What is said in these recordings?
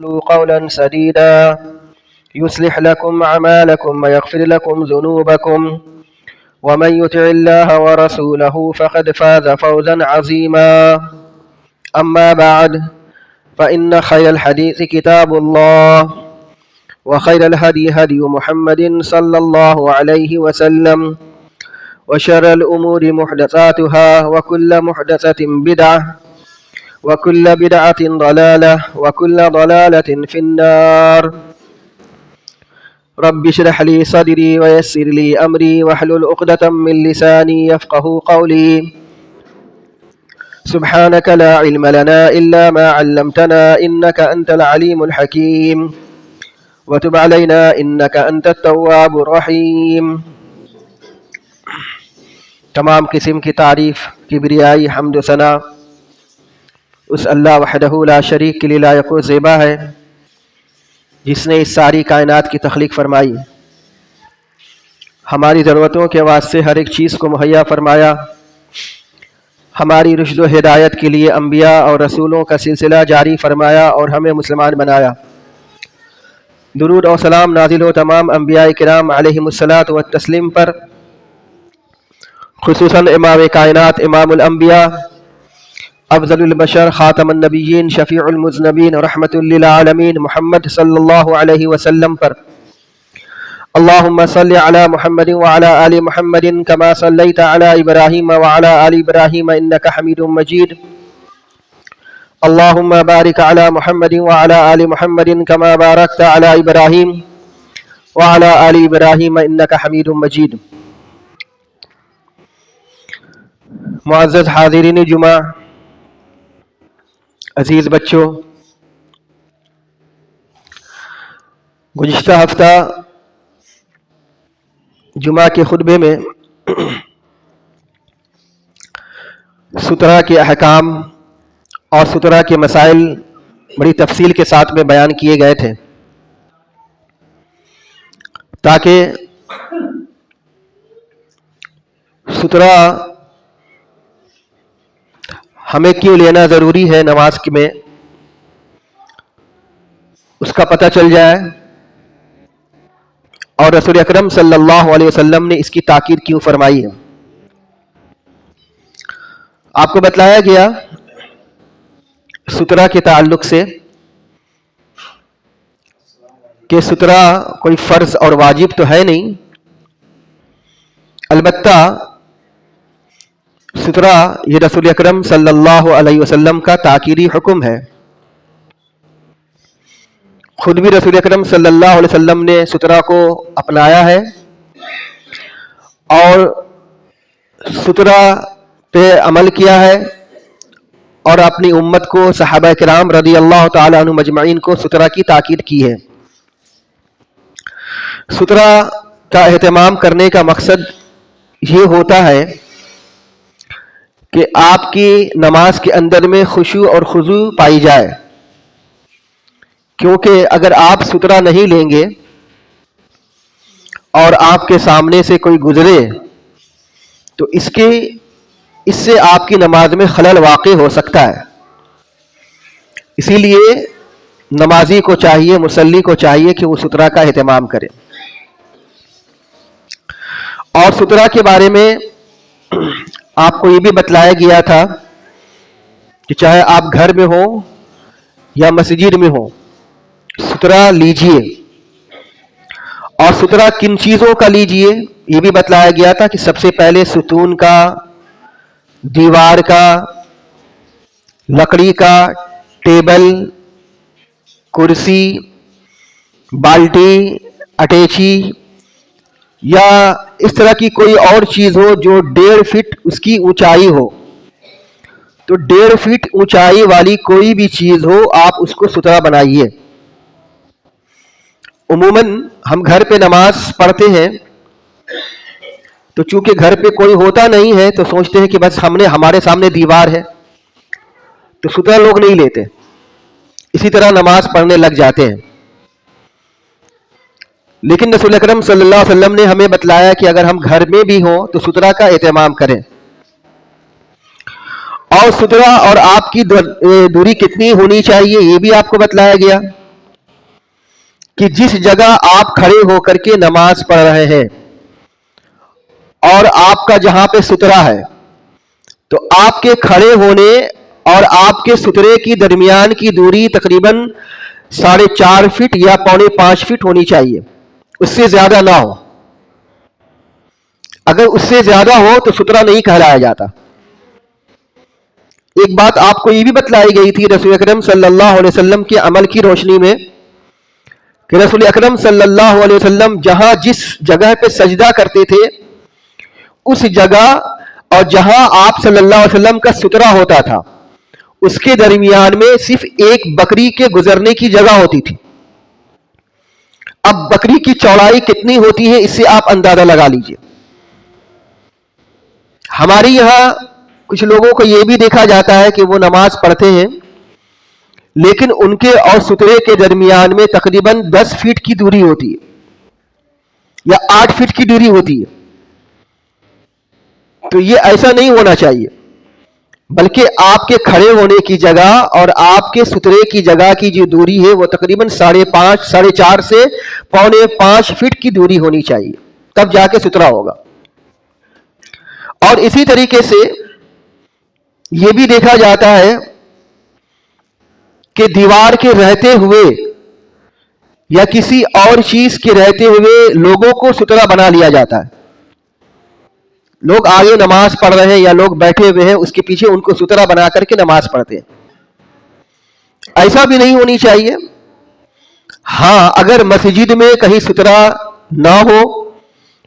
قولوا قولا سديدا يصلح لكم أعمالكم ويغفر لكم ذنوبكم ومن يطع الله ورسوله فقد فاز فوزا عظيما. أما بعد، فإن خير الحديث كتاب الله، وخير الهدي هدي محمد صلى الله عليه وسلم، وشر الأمور محدثاتها، وكل محدثة بدعة، وكل بدعة ضلالة، وكل ضلالة في النار. رب اشرح لي صدري ويسر لي أمري واحلل عقدة من لساني يفقه قولي. سبحانك لا علم لنا إلا ما علمتنا إنك أنت العليم الحكيم، وتب علينا إنك أنت التواب الرحيم. تمام قسم کی تعریف، کبریائی، حمد و ثنا اس اللہ وحدہ لا شریک کے لیے لائق و زیبا ہے، جس نے اس ساری کائنات کی تخلیق فرمائی، ہماری ضرورتوں کے واسطے ہر ایک چیز کو مہیا فرمایا، ہماری رشد و ہدایت کے لیے انبیاء اور رسولوں کا سلسلہ جاری فرمایا اور ہمیں مسلمان بنایا۔ درود اور سلام نازل ہو تمام انبیاء کرام علیہم الصلاۃ والتسلیم پر، خصوصاً امام کائنات، امام الانبیاء، افضل البشر، خاتم النبیین، شفیع المذنبین، رحمت للعالمین محمد صلی اللہ علیہ وسلم پر۔ اللہم صلی علی محمد وعلی آل محمد کما صلیت علی ابراہیم وعلی آل ابراہیم انک حمید مجید۔ اللہم بارک علی محمد وعلی آل محمد کما بارکت علی ابراہیم وعلی آل ابراہیم انک حمید مجید۔ معزز حاضرین جمعہ، عزیز بچوں، گزشتہ ہفتہ جمعہ کے خطبے میں سترہ کے احکام اور سترہ کے مسائل بڑی تفصیل کے ساتھ میں بیان کیے گئے تھے، تاکہ سترہ ہمیں کیوں لینا ضروری ہے نماز میں، اس کا پتہ چل جائے، اور رسول اکرم صلی اللہ علیہ وسلم نے اس کی تاکید کیوں فرمائی ہے۔ آپ کو بتلایا گیا سترہ کے تعلق سے کہ سترہ کوئی فرض اور واجب تو ہے نہیں، البتہ سترہ یہ رسول اکرم صلی اللہ علیہ وسلم کا تاکیدی حکم ہے۔ خود بھی رسول اکرم صلی اللہ علیہ وسلم نے سترہ کو اپنایا ہے اور سترہ پہ عمل کیا ہے، اور اپنی امت کو، صحابہ کرام رضی اللہ تعالی عنہ مجمعین کو سترہ کی تاکید کی ہے۔ سترہ کا اہتمام کرنے کا مقصد یہ ہوتا ہے کہ آپ کی نماز کے اندر میں خشوع اور خضوع پائی جائے، کیونکہ اگر آپ سترہ نہیں لیں گے اور آپ کے سامنے سے کوئی گزرے تو اس سے آپ کی نماز میں خلل واقع ہو سکتا ہے۔ اسی لیے نمازی کو چاہیے، مصلی کو چاہیے کہ وہ سترہ کا اہتمام کرے۔ اور سترہ کے بارے میں آپ کو یہ بھی بتلایا گیا تھا کہ چاہے آپ گھر میں ہوں یا مسجد میں ہوں، سترہ لیجئے۔ اور سترہ کن چیزوں کا لیجئے یہ بھی بتلایا گیا تھا کہ سب سے پہلے ستون کا، دیوار کا، لکڑی کا، ٹیبل، کرسی، بالٹی، اٹیچی یا اس طرح کی کوئی اور چیز ہو جو 1.5 فٹ اس کی اونچائی ہو، تو 1.5 فٹ اونچائی والی کوئی بھی چیز ہو آپ اس کو سترہ بنائیے۔ عموماً ہم گھر پہ نماز پڑھتے ہیں تو چونکہ گھر پہ کوئی ہوتا نہیں ہے تو سوچتے ہیں کہ بس ہمارے سامنے دیوار ہے تو سترہ لوگ نہیں لیتے، اسی طرح نماز پڑھنے لگ جاتے ہیں۔ لیکن رسول اکرم صلی اللہ علیہ وسلم نے ہمیں بتلایا کہ اگر ہم گھر میں بھی ہوں تو سترہ کا اہتمام کریں، اور سترہ اور آپ کی دوری کتنی ہونی چاہیے یہ بھی آپ کو بتلایا گیا۔ کہ جس جگہ آپ کھڑے ہو کر کے نماز پڑھ رہے ہیں اور آپ کا جہاں پہ سترا ہے، تو آپ کے کھڑے ہونے اور آپ کے سترے کی درمیان کی دوری تقریباً 4.5 فٹ یا 4.25 فٹ ہونی چاہیے، اس سے زیادہ نہ ہو۔ اگر اس سے زیادہ ہو تو سترا نہیں کہلایا جاتا۔ ایک بات آپ کو یہ بھی بتلائی گئی تھی رسول اکرم صلی اللہ علیہ وسلم کے عمل کی روشنی میں کہ رسول اکرم صلی اللہ علیہ وسلم جہاں جس جگہ پہ سجدہ کرتے تھے، اس جگہ اور جہاں آپ صلی اللہ علیہ وسلم کا سترا ہوتا تھا، اس کے درمیان میں صرف ایک بکری کے گزرنے کی جگہ ہوتی تھی۔ اب بکری کی چوڑائی کتنی ہوتی ہے، اس سے آپ اندازہ لگا لیجئے۔ ہمارے یہاں کچھ لوگوں کو یہ بھی دیکھا جاتا ہے کہ وہ نماز پڑھتے ہیں لیکن ان کے اور سترے کے درمیان میں تقریباً 10 فٹ کی دوری ہوتی ہے یا 8 فٹ کی دوری ہوتی ہے۔ تو یہ ایسا نہیں ہونا چاہیے، بلکہ آپ کے کھڑے ہونے کی جگہ اور آپ کے سترے کی جگہ کی جو دوری ہے وہ تقریباً 4.5 سے 4.25 فٹ کی دوری ہونی چاہیے، تب جا کے سترا ہوگا۔ اور اسی طریقے سے یہ بھی دیکھا جاتا ہے کہ دیوار کے رہتے ہوئے یا کسی اور چیز کے رہتے ہوئے لوگوں کو سترا بنا لیا جاتا ہے۔ لوگ آگے نماز پڑھ رہے ہیں یا لوگ بیٹھے ہوئے ہیں، اس کے پیچھے ان کو سترا بنا کر کے نماز پڑھتے ہیں۔ ایسا بھی نہیں ہونی چاہیے۔ ہاں، اگر مسجد میں کہیں سترا نہ ہو،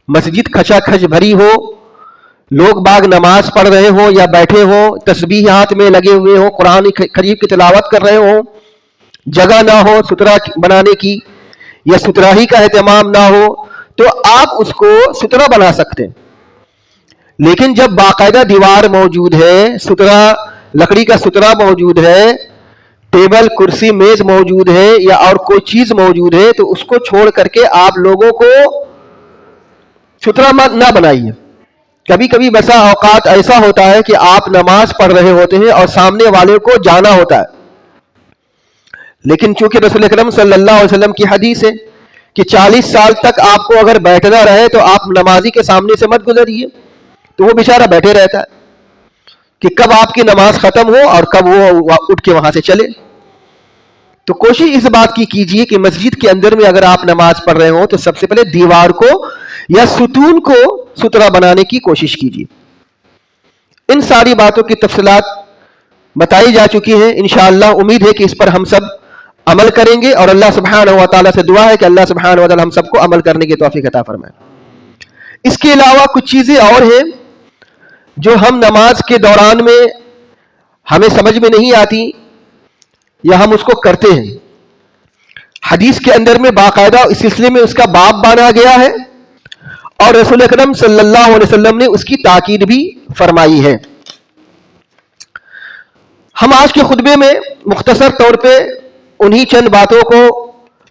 مسجد کھچا کھچ بھری ہو، لوگ باغ نماز پڑھ رہے ہوں یا بیٹھے ہوں، تسبیح ہاتھ میں لگے ہوئے ہوں، قرآن کریم کی تلاوت کر رہے ہوں، جگہ نہ ہو سترا بنانے کی یا سترا ہی کا اہتمام نہ ہو، تو آپ اس کو سترا بنا سکتے ہیں۔ لیکن جب باقاعدہ دیوار موجود ہے، سترا لکڑی کا سترا موجود ہے، ٹیبل کرسی میز موجود ہے یا اور کوئی چیز موجود ہے، تو اس کو چھوڑ کر کے آپ لوگوں کو سترا نہ بنائیے۔ کبھی کبھی بسا اوقات ایسا ہوتا ہے کہ آپ نماز پڑھ رہے ہوتے ہیں اور سامنے والے کو جانا ہوتا ہے، لیکن چونکہ رسول اکرم صلی اللہ علیہ وسلم کی حدیث ہے کہ 40 سال تک آپ کو اگر بیٹھنا رہے تو آپ نمازی کے سامنے سے مت گزریے، تو وہ بیچارہ بیٹھے رہتا ہے کہ کب آپ کی نماز ختم ہو اور کب وہ اٹھ کے وہاں سے چلے۔ تو کوشش اس بات کی کیجئے کہ مسجد کے اندر میں اگر آپ نماز پڑھ رہے ہوں تو سب سے پہلے دیوار کو یا ستون کو سترا بنانے کی کوشش کیجئے۔ ان ساری باتوں کی تفصیلات بتائی جا چکی ہیں، انشاءاللہ امید ہے کہ اس پر ہم سب عمل کریں گے، اور اللہ سبحانہ و تعالیٰ سے دعا ہے کہ اللہ سبحانہ و تعالیٰ ہم سب کو عمل کرنے کی توفیق عطا فرمائے۔ اس کے علاوہ کچھ چیزیں اور ہیں جو ہم نماز کے دوران میں ہمیں سمجھ میں نہیں آتی یا ہم اس کو کرتے ہیں۔ حدیث کے اندر میں باقاعدہ اس سلسلے میں اس کا باب باندھا گیا ہے اور رسول اکرم صلی اللہ علیہ وسلم نے اس کی تاکید بھی فرمائی ہے۔ ہم آج کے خطبے میں مختصر طور پہ انہی چند باتوں کو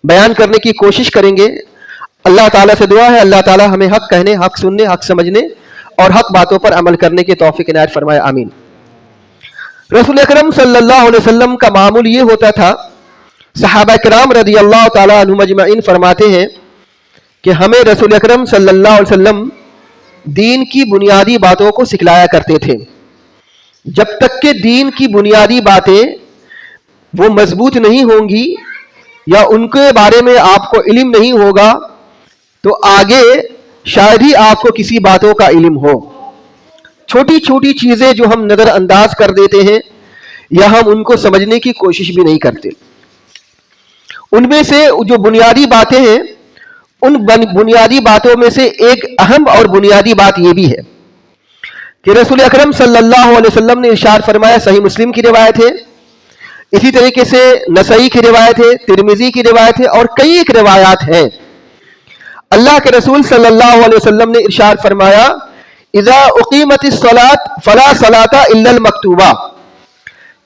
بیان کرنے کی کوشش کریں گے۔ اللہ تعالیٰ سے دعا ہے اللہ تعالیٰ ہمیں حق کہنے، حق سننے، حق سمجھنے اور حق باتوں پر عمل کرنے کی توفیق عنایت فرمائے، آمین۔ رسول اکرم صلی اللہ علیہ وسلم کا معمول یہ ہوتا تھا، صحابہ کرام رضی اللہ تعالیٰ عنہم اجمعین فرماتے ہیں کہ ہمیں رسول اکرم صلی اللہ علیہ وسلم دین کی بنیادی باتوں کو سکھلایا کرتے تھے۔ جب تک کہ دین کی بنیادی باتیں وہ مضبوط نہیں ہوں گی یا ان کے بارے میں آپ کو علم نہیں ہوگا تو آگے شاید ہی آپ کو کسی باتوں کا علم ہو۔ چھوٹی چھوٹی چیزیں جو ہم نظر انداز کر دیتے ہیں یا ہم ان کو سمجھنے کی کوشش بھی نہیں کرتے، ان میں سے جو بنیادی باتیں ہیں، ان بنیادی باتوں میں سے ایک اہم اور بنیادی بات یہ بھی ہے کہ رسول اکرم صلی اللہ علیہ وسلم نے ارشاد فرمایا، صحیح مسلم کی روایت ہے، اسی طریقے سے نسائی کی روایت ہے، ترمذی کی روایت ہے اور کئی ایک روایات ہیں۔ اللہ کے رسول صلی اللہ علیہ وسلم نے ارشاد فرمایا، اذا اقیمت الصلاۃ فلا صلاۃ الا المکتوبہ،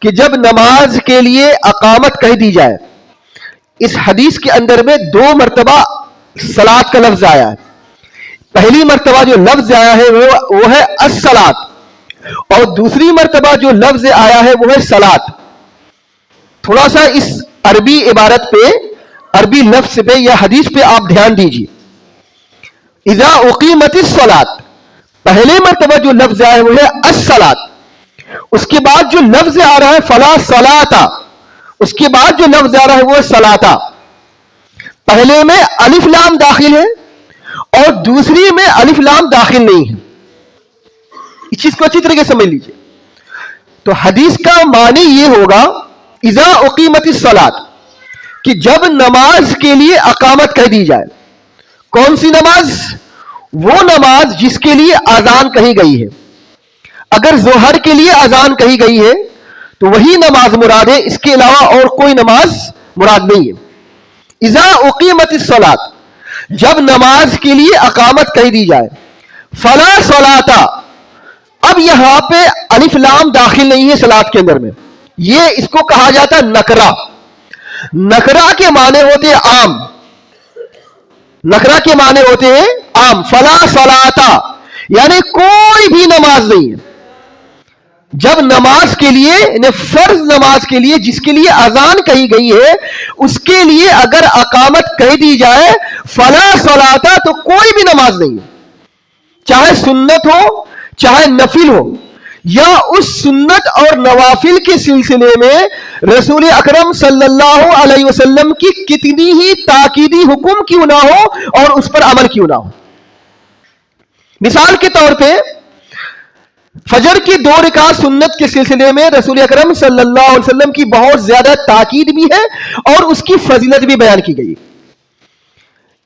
کہ جب نماز کے لیے اقامت کہہ دی جائے۔ اس حدیث کے اندر میں 2 مرتبہ صلاۃ کا لفظ آیا ہے۔ پہلی مرتبہ جو لفظ آیا ہے وہ ہے الصلاۃ، اور دوسری مرتبہ جو لفظ آیا ہے وہ ہے صلاۃ۔ تھوڑا سا اس عربی عبارت پہ عربی لفظ پہ یا حدیث پہ آپ دھیان دیجیے. اذا اقیمت الصلاۃ، پہلے مرتبہ جو لفظ آیا ہے وہ ہے الصلاۃ. اس کے بعد جو لفظ آ رہا ہے فلا صلاۃ، اس کے بعد جو لفظ آ رہا ہے وہ صلاۃ. پہلے میں الف لام داخل ہے اور دوسری میں الف لام داخل نہیں ہے. اس چیز کو اچھی طریقے سے سمجھ لیجیے. تو حدیث کا معنی یہ ہوگا اذا اقیمت الصلاۃ، کہ جب نماز کے لیے اقامت کہہ دی جائے. کون سی نماز؟ وہ نماز جس کے لیے اذان کہی گئی ہے. اگر ظہر کے لیے اذان کہی گئی ہے تو وہی نماز مراد ہے، اس کے علاوہ اور کوئی نماز مراد نہیں ہے. اذا اقیمت الصلاۃ، جب نماز کے لیے اقامت کہی دی جائے. فلا صلاۃ، اب یہاں پہ الف لام داخل نہیں ہے صلاۃ کے اندر میں. یہ اس کو کہا جاتا ہے نکرہ. نکرہ کے معنی ہوتے ہیں عام. نکرہ کے معنی ہوتے ہیں عام. فلا صلاۃ یعنی کوئی بھی نماز نہیں ہے. جب نماز کے لیے یعنی فرض نماز کے لیے جس کے لیے اذان کہی گئی ہے اس کے لیے اگر اقامت کہہ دی جائے فلا صلاۃ تو کوئی بھی نماز نہیں ہے، چاہے سنت ہو چاہے نفل ہو. یا اس سنت اور نوافل کے سلسلے میں رسول اکرم صلی اللہ علیہ وسلم کی کتنی ہی تاکیدی حکم کیوں نہ ہو اور اس پر عمل کیوں نہ ہو. مثال کے طور پہ فجر کی 2 رکعت سنت کے سلسلے میں رسول اکرم صلی اللہ علیہ وسلم کی بہت زیادہ تاکید بھی ہے اور اس کی فضیلت بھی بیان کی گئی.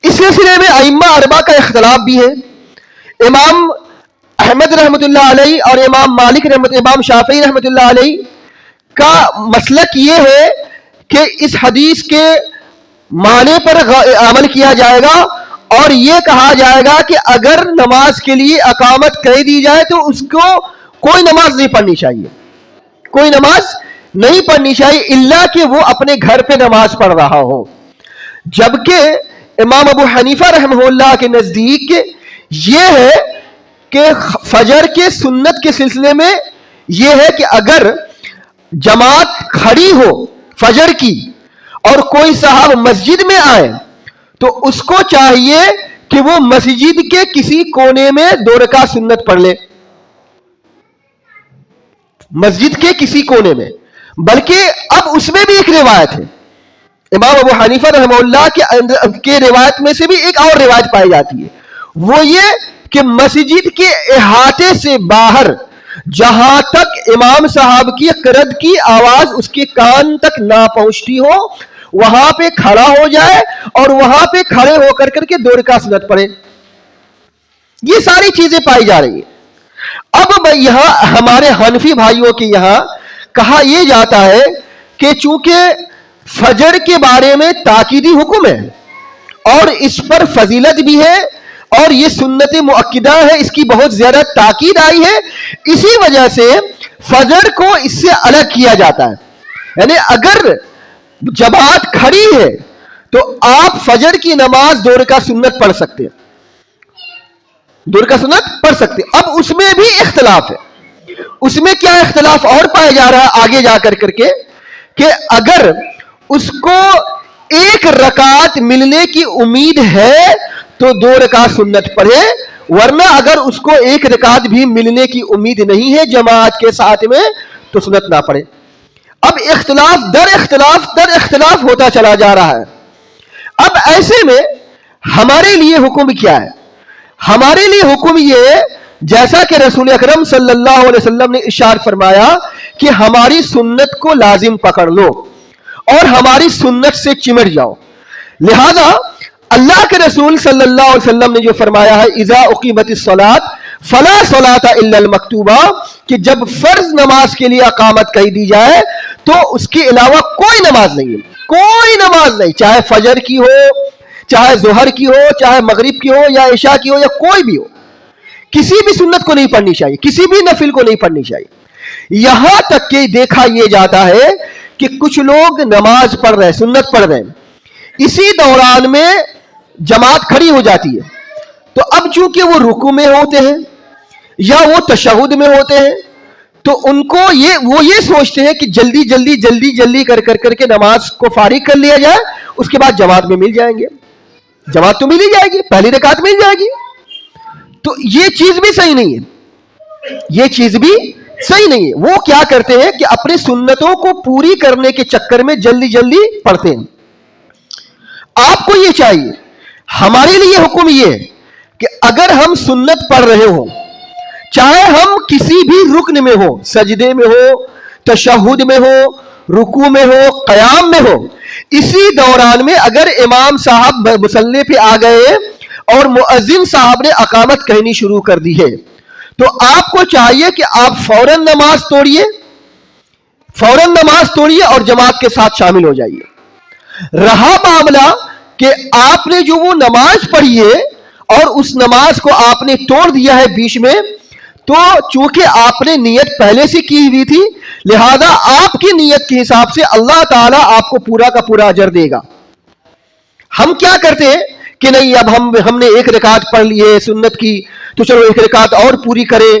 اس سلسلے میں ائمہ اربعہ کا اختلاف بھی ہے. امام احمد رحمۃ اللہ علیہ اور امام مالک امام شافعی رحمۃ اللہ علیہ کا مسلک یہ ہے کہ اس حدیث کے معنی پر عمل کیا جائے گا اور یہ کہا جائے گا کہ اگر نماز کے لیے اقامت کہہ دی جائے تو اس کو کوئی نماز نہیں پڑھنی چاہیے. کوئی نماز نہیں پڑھنی چاہیے الا کہ وہ اپنے گھر پہ نماز پڑھ رہا ہو. جبکہ امام ابو حنیفہ رحمہ اللہ کے نزدیک یہ ہے کہ فجر کے سنت کے سلسلے میں یہ ہے کہ اگر جماعت کھڑی ہو فجر کی اور کوئی صاحب مسجد میں آئے تو اس کو چاہیے کہ وہ مسجد کے کسی کونے میں 2 رکعت سنت پڑھ لے. مسجد کے کسی کونے میں. بلکہ اب اس میں بھی ایک روایت ہے امام ابو حنیفہ رحمہ اللہ کے روایت میں سے بھی ایک اور روایت پائی جاتی ہے. وہ یہ کہ مسجد کے احاطے سے باہر جہاں تک امام صاحب کی قرد کی آواز اس کے کان تک نہ پہنچتی ہو وہاں پہ کھڑا ہو جائے اور وہاں پہ کھڑے ہو کر کے 2 رکعت سنت پڑھے. یہ ساری چیزیں پائی جا رہی ہیں. اب یہاں ہمارے حنفی بھائیوں کے یہاں کہا یہ جاتا ہے کہ چونکہ فجر کے بارے میں تاکیدی حکم ہے اور اس پر فضیلت بھی ہے اور یہ سنت مؤکدہ ہے، اس کی بہت زیادہ تاکید آئی ہے، اسی وجہ سے فجر کو اس سے الگ کیا جاتا ہے. یعنی اگر جماعت کھڑی ہے تو آپ فجر کی نماز 2 رکعت سنت پڑھ سکتے ہیں. 2 رکعت سنت پڑھ سکتے ہیں. اب اس میں بھی اختلاف ہے. اس میں کیا اختلاف اور پایا جا رہا ہے آگے جا کر کے کہ اگر اس کو 1 رکعت ملنے کی امید ہے تو 2 رکعت سنت پڑھے، ورنہ اگر اس کو 1 رکعت بھی ملنے کی امید نہیں ہے جماعت کے ساتھ میں تو سنت نہ پڑھے. اب اختلاف در اختلاف ہوتا چلا جا رہا ہے. اب ایسے میں ہمارے لیے حکم کیا ہے؟ ہمارے لیے حکم یہ جیسا کہ رسول اکرم صلی اللہ علیہ وسلم نے ارشاد فرمایا کہ ہماری سنت کو لازم پکڑ لو اور ہماری سنت سے چمٹ جاؤ. لہذا اللہ کے رسول صلی اللہ علیہ وسلم نے جو فرمایا ہے اذا اقیمت الصلاۃ فلا صلاۃ الا المکتوبہ، کہ جب فرض نماز کے لیے اقامت کہی دی جائے تو اس کے علاوہ کوئی نماز نہیں ہے. کوئی نماز نہیں، چاہے فجر کی ہو چاہے ظہر کی ہو چاہے مغرب کی ہو یا عشاء کی ہو یا کوئی بھی ہو، کسی بھی سنت کو نہیں پڑھنی چاہیے، کسی بھی نفل کو نہیں پڑھنی چاہیے. یہاں تک کہ دیکھا یہ جاتا ہے کہ کچھ لوگ نماز پڑھ رہے ہیں، سنت پڑھ رہے ہیں، اسی دوران میں جماعت کھڑی ہو جاتی ہے تو اب چونکہ وہ رکوع میں ہوتے ہیں یا وہ تشہد میں ہوتے ہیں تو ان کو وہ یہ سوچتے ہیں کہ جلدی کر کے نماز کو فارغ کر لیا جائے, اس کے بعد جماعت میں مل جائیں گے. جماعت تو مل ہی جائے گی, پہلی رکعت مل جائے گی. تو یہ چیز بھی صحیح نہیں ہے, یہ چیز بھی صحیح نہیں ہے. وہ کیا کرتے ہیں کہ اپنی سنتوں کو پوری کرنے کے چکر میں جلدی پڑھتے ہیں. آپ کو یہ چاہیے, ہمارے لیے حکم یہ ہے کہ اگر ہم سنت پڑھ رہے ہوں, چاہے ہم کسی بھی رکن میں ہو, سجدے میں ہو, تشہد میں ہو, رکوع میں ہو, قیام میں ہو, اسی دوران میں اگر امام صاحب مصلی پہ آ گئے اور مؤذن صاحب نے اقامت کہنی شروع کر دی ہے, تو آپ کو چاہیے کہ آپ فوراً نماز توڑیے اور جماعت کے ساتھ شامل ہو جائیے. رہا معاملہ کہ آپ نے جو وہ نماز پڑھی ہے اور اس نماز کو آپ نے توڑ دیا ہے بیچ میں, تو چونکہ آپ نے نیت پہلے سے کی ہوئی تھی, لہذا آپ کی نیت کے حساب سے اللہ تعالیٰ آپ کو پورا کا پورا اجر دے گا. ہم کیا کرتے ہیں کہ نہیں, اب ہم نے ایک رکعت پڑھ لی ہے سنت کی, تو چلو ایک رکعت اور پوری کریں,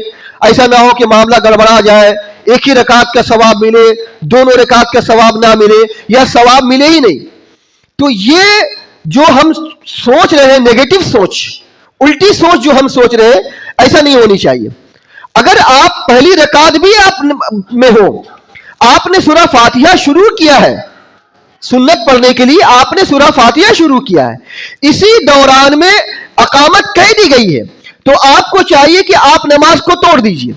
ایسا نہ ہو کہ معاملہ گڑبڑا جائے, ایک ہی رکعت کا ثواب ملے, دونوں رکعت کا ثواب نہ ملے, یا ثواب ملے ہی نہیں. تو یہ جو ہم سوچ رہے ہیں, نیگیٹو سوچ, الٹی سوچ جو ہم سوچ رہے ہیں, ایسا نہیں ہونی چاہیے. اگر آپ پہلی رکعت بھی آپ میں ہو, آپ نے سورہ فاتحہ شروع کیا ہے سنت پڑھنے کے لیے, آپ نے سورہ فاتحہ شروع کیا ہے, اسی دوران میں اقامت کہہ دی گئی ہے, تو آپ کو چاہیے کہ آپ نماز کو توڑ دیجئے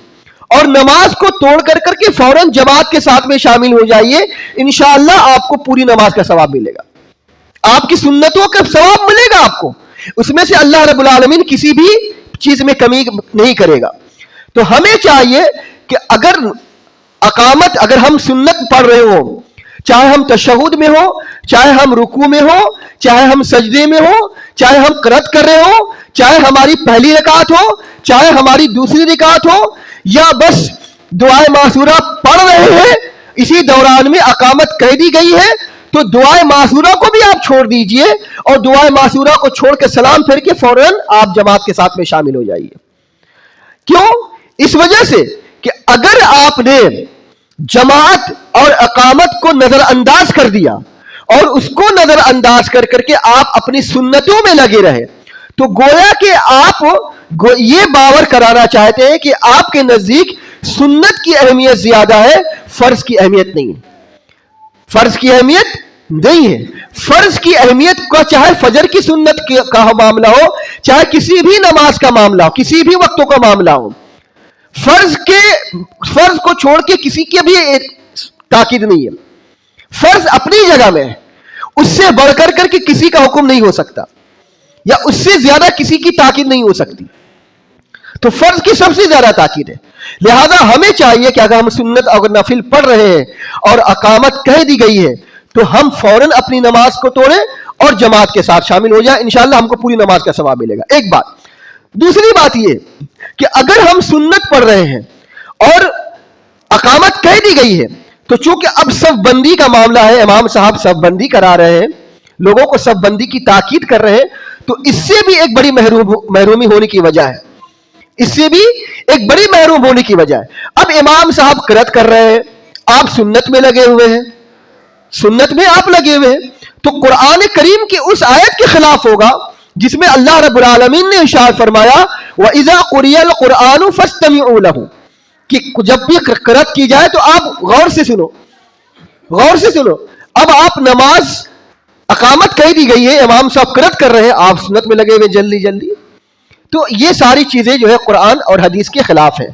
اور نماز کو توڑ کر کے فوراً جماعت کے ساتھ میں شامل ہو جائیے. انشاءاللہ آپ کو پوری نماز کا ثواب ملے گا, آپ کی سنتوں کا ثواب ملے گا آپ کو. اس میں سے اللہ رب العالمین کسی بھی چیز میں کمی نہیں کرے گا. تو ہمیں چاہیے کہ اگر ہم سنت پڑھ رہے ہوں, چاہے ہم تشہد میں ہو, چاہے ہم رکوع میں ہو, چاہے ہم سجدے میں ہو, چاہے ہم قرات کر رہے ہو, چاہے ہماری پہلی رکعت ہو, چاہے ہماری دوسری رکعت ہو, یا بس دعائے معصورہ پڑھ رہے ہیں, اسی دوران میں اقامت کہہ دی گئی ہے, تو دعائے معصورہ کو بھی آپ چھوڑ دیجئے اور دعائے معصورہ کو چھوڑ کے سلام پھر کے فوراً آپ جماعت کے ساتھ میں شامل ہو جائیے. کیوں؟ اس وجہ سے کہ اگر آپ نے جماعت اور اقامت کو نظر انداز کر دیا اور اس کو نظر انداز کر کے آپ اپنی سنتوں میں لگے رہے, تو گویا کہ آپ یہ باور کرانا چاہتے ہیں کہ آپ کے نزدیک سنت کی اہمیت زیادہ ہے, فرض کی اہمیت نہیں ہے. فرض کی اہمیت نہیں ہے. فرض کی اہمیت کا, چاہے فجر کی سنت کا معاملہ ہو, چاہے کسی بھی نماز کا معاملہ ہو, کسی بھی وقتوں کا معاملہ ہو, فرض کو چھوڑ کے کسی کی بھی تاکید نہیں ہے. فرض اپنی جگہ میں ہے, اس سے بڑھ کر کے کسی کا حکم نہیں ہو سکتا, یا اس سے زیادہ کسی کی تاکید نہیں ہو سکتی. تو فرض کی سب سے زیادہ تاکید ہے. لہذا ہمیں چاہیے کہ اگر ہم سنت اور نفل پڑھ رہے ہیں اور اقامت کہہ دی گئی ہے, تو ہم فوراً اپنی نماز کو توڑیں اور جماعت کے ساتھ شامل ہو جائیں. انشاءاللہ ہم کو پوری نماز کا ثواب ملے گا. ایک بات. دوسری بات یہ کہ اگر ہم سنت پڑھ رہے ہیں اور اقامت کہہ دی گئی ہے, تو چونکہ اب صف بندی کا معاملہ ہے, امام صاحب صف بندی کرا رہے ہیں, لوگوں کو صف بندی کی تاکید کر رہے ہیں, تو اس سے بھی ایک بڑی محرومی ہونے کی وجہ ہے. اس سے بھی ایک بڑی محروم ہونے کی وجہ ہے. اب امام صاحب قرات کر رہے ہیں, آپ سنت میں لگے ہوئے ہیں, سنت میں آپ لگے ہوئے ہیں, تو قرآن کریم کی اس آیت کے خلاف ہوگا جس میں اللہ رب العالمین نے ارشاد فرمایا وَإِذَا قُرِئَ الْقُرْآنُ فَاسْتَمِعُوا لَهُ, کہ جب بھی قرات کی جائے تو آپ غور سے سنو, غور سے سنو. اب آپ نماز اقامت کہہ دی گئی ہے, امام صاحب قرات کر رہے ہیں, آپ سنت میں لگے ہوئے جلدی. تو یہ ساری چیزیں جو ہے قرآن اور حدیث کے خلاف ہیں.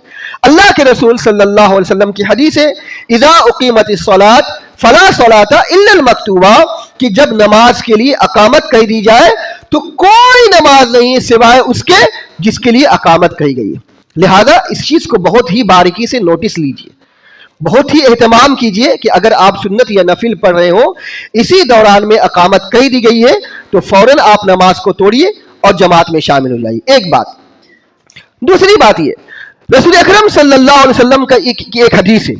اللہ کے رسول صلی اللہ علیہ وسلم کی حدیث ہے اذا اقیمت الصلاۃ فلا صلاۃ الا المکتوبہ, کہ جب نماز کے لیے اقامت کہی دی جائے تو کوئی نماز نہیں سوائے اس کے جس کے لیے اقامت کہی گئی ہے. لہذا اس چیز کو بہت ہی باریکی سے نوٹس لیجئے, بہت ہی اہتمام کیجئے کہ اگر آپ سنت یا نفل پڑھ رہے ہو, اسی دوران میں اقامت کہی دی گئی ہے, تو فوراً آپ نماز کو توڑیے اور جماعت میں شامل ہو جائیے. ایک بات. دوسری بات یہ رسول اکرم صلی اللہ علیہ وسلم کا ایک حدیث ہے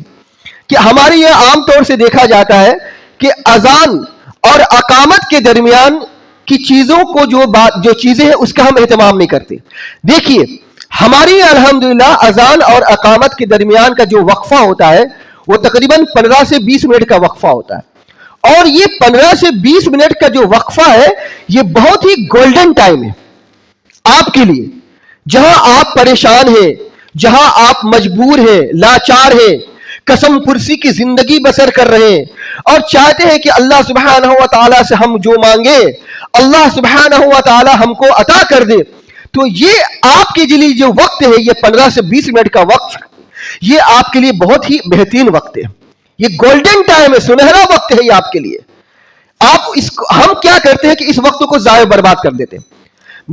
کہ ہمارے یہاں عام طور سے دیکھا جاتا ہے کہ اذان اور اقامت کے درمیان کی چیزوں کو جو چیزیں ہیں اس کا ہم اہتمام نہیں کرتے. دیکھیے ہماری الحمدللہ اذان اور اقامت کے درمیان کا جو وقفہ ہوتا ہے وہ تقریباً 15 سے 20 منٹ کا وقفہ ہوتا ہے، اور یہ 15 سے 20 منٹ کا جو وقفہ ہے یہ بہت ہی گولڈن ٹائم ہے آپ کے لیے، جہاں آپ پریشان ہیں، جہاں آپ مجبور ہیں، لاچار ہیں، قسم پرسی کی زندگی بسر کر رہے ہیں اور چاہتے ہیں کہ اللہ سبحانہ و تعالیٰ سے ہم جو مانگے اللہ سبحانہ و تعالیٰ ہم کو عطا کر دے، تو یہ آپ کے لیے جو وقت ہے، یہ 15 سے 20 منٹ کا وقت، یہ آپ کے لیے بہت ہی بہترین وقت ہے، یہ گولڈن ٹائم ہے، سنہرا وقت ہے یہ آپ کے لیے۔ ہم کیا کرتے ہیں کہ اس وقت کو ضائع برباد کر دیتے ہیں۔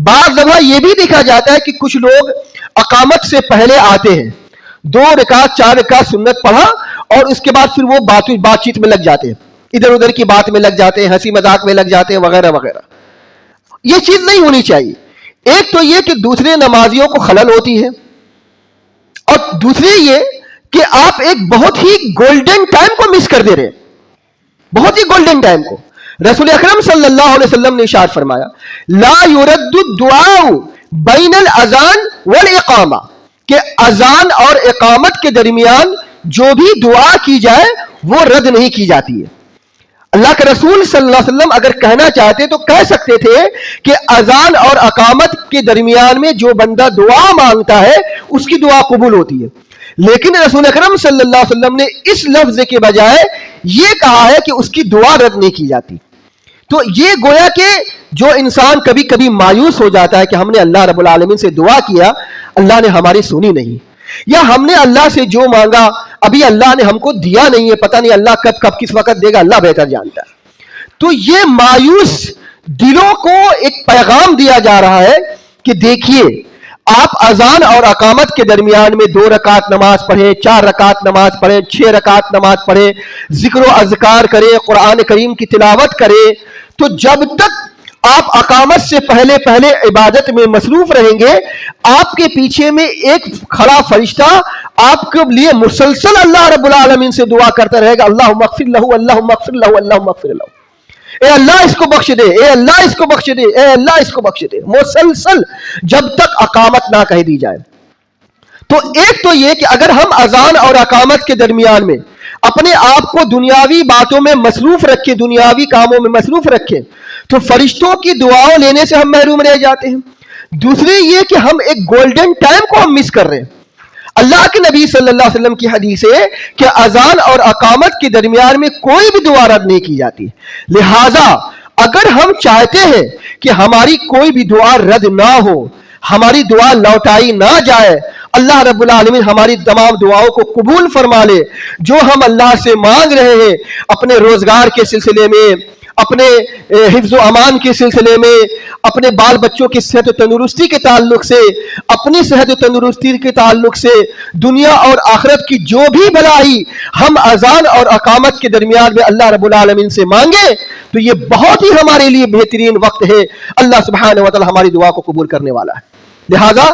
بعض دفعہ یہ بھی دیکھا جاتا ہے کہ کچھ لوگ اقامت سے پہلے آتے ہیں، 2 رکعت 4 رکعت سنت پڑھا اور اس کے بعد پھر وہ بات چیت میں لگ جاتے ہیں، ادھر ادھر کی بات میں لگ جاتے ہیں، ہنسی مذاق میں لگ جاتے ہیں وغیرہ وغیرہ۔ یہ چیز نہیں ہونی چاہیے۔ ایک تو یہ کہ دوسرے نمازیوں کو خلل ہوتی ہے، اور دوسری یہ کہ آپ ایک بہت ہی گولڈن ٹائم کو مس کر دے رہے ہیں، بہت ہی گولڈن ٹائم کو۔ رسول اکرم صلی اللہ علیہ وسلم نے ارشاد فرمایا لا يرد الدعاء بین الاذان والاقامہ، کہ اذان اور اقامت کے درمیان جو بھی دعا کی جائے وہ رد نہیں کی جاتی ہے۔ اللہ کے رسول صلی اللہ علیہ وسلم اگر کہنا چاہتے تو کہہ سکتے تھے کہ اذان اور اقامت کے درمیان میں جو بندہ دعا مانگتا ہے اس کی دعا قبول ہوتی ہے، لیکن رسول اکرم صلی اللہ علیہ وسلم نے اس لفظ کے بجائے یہ کہا ہے کہ اس کی دعا رد نہیں کی جاتی۔ تو یہ گویا کہ جو انسان کبھی کبھی مایوس ہو جاتا ہے کہ ہم نے اللہ رب العالمین سے دعا کیا، اللہ نے ہماری سنی نہیں، یا ہم نے اللہ سے جو مانگا ابھی اللہ نے ہم کو دیا نہیں ہے، پتہ نہیں اللہ کب کس وقت دے گا، اللہ بہتر جانتا ہے۔ تو یہ مایوس دلوں کو ایک پیغام دیا جا رہا ہے کہ دیکھیے، آپ اذان اور اقامت کے درمیان میں 2 رکعت نماز پڑھیں، 4 رکعت نماز پڑھیں، 6 رکعت نماز پڑھیں، ذکر و اذکار کریں، قرآن کریم کی تلاوت کریں، تو جب تک آپ اقامت سے پہلے عبادت میں مصروف رہیں گے، آپ کے پیچھے میں ایک کھڑا فرشتہ آپ کے لیے مسلسل اللہ رب العالمین سے دعا کرتا رہے گا، اللہم اغفر لہ، اللہم اغفر لہ، اللہم اغفر لہ، اے اللہ اس کو بخش دے، اے اللہ اس کو بخش دے، اے اللہ اس کو بخش دے، مسلسل جب تک اقامت نہ کہہ دی جائے۔ تو ایک تو یہ کہ اگر ہم اذان اور اقامت کے درمیان میں اپنے آپ کو دنیاوی باتوں میں مصروف رکھیں، دنیاوی کاموں میں مصروف رکھیں، تو فرشتوں کی دعاؤں لینے سے ہم محروم رہ جاتے ہیں۔ دوسری یہ کہ ہم ایک گولڈن ٹائم کو ہم مس کر رہے ہیں۔ اللہ کے نبی صلی اللہ علیہ وسلم کی حدیث ہے کہ اذان اور اقامت کے درمیان میں کوئی بھی دعا رد نہیں کی جاتی، لہٰذا اگر ہم چاہتے ہیں کہ ہماری کوئی بھی دعا رد نہ ہو، ہماری دعا لوٹائی نہ جائے، اللہ رب العالمین ہماری تمام دعاؤں کو قبول فرما لے، جو ہم اللہ سے مانگ رہے ہیں اپنے روزگار کے سلسلے میں، اپنے حفظ و امان کے سلسلے میں، اپنے بال بچوں کی صحت و تندرستی کے تعلق سے، اپنی صحت و تندرستی کے تعلق سے، دنیا اور آخرت کی جو بھی بھلائی ہم اذان اور اقامت کے درمیان میں اللہ رب العالمین سے مانگے، تو یہ بہت ہی ہمارے لیے بہترین وقت ہے۔ اللہ سبحانہ و تعالی ہماری دعا کو قبول کرنے والا ہے۔ لہٰذا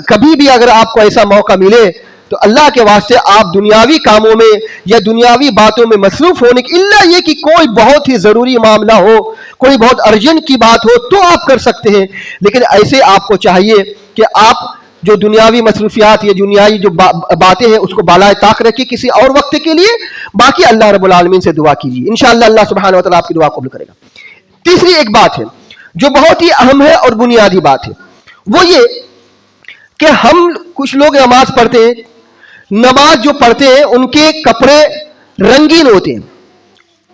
کبھی بھی اگر آپ کو ایسا موقع ملے تو اللہ کے واسطے آپ دنیاوی کاموں میں یا دنیاوی باتوں میں مصروف ہونے کی، الا یہ کہ کوئی بہت ہی ضروری معاملہ ہو، کوئی بہت ارجنٹ کی بات ہو تو آپ کر سکتے ہیں، لیکن ایسے آپ کو چاہیے کہ آپ جو دنیاوی مصروفیات یا دنیاوی جو باتیں ہیں اس کو بالائے طاق رکھیں کسی اور وقت کے لیے، باقی اللہ رب العالمین سے دعا کیجیے، انشاءاللہ اللہ سبحانہ و تعالیٰ آپ کی دعا قبول کرے گا۔ تیسری ایک بات ہے جو بہت ہی اہم ہے اور بنیادی بات ہے، وہ یہ کہ ہم کچھ لوگ نماز پڑھتے ہیں، نماز جو پڑھتے ہیں ان کے کپڑے رنگین ہوتے ہیں،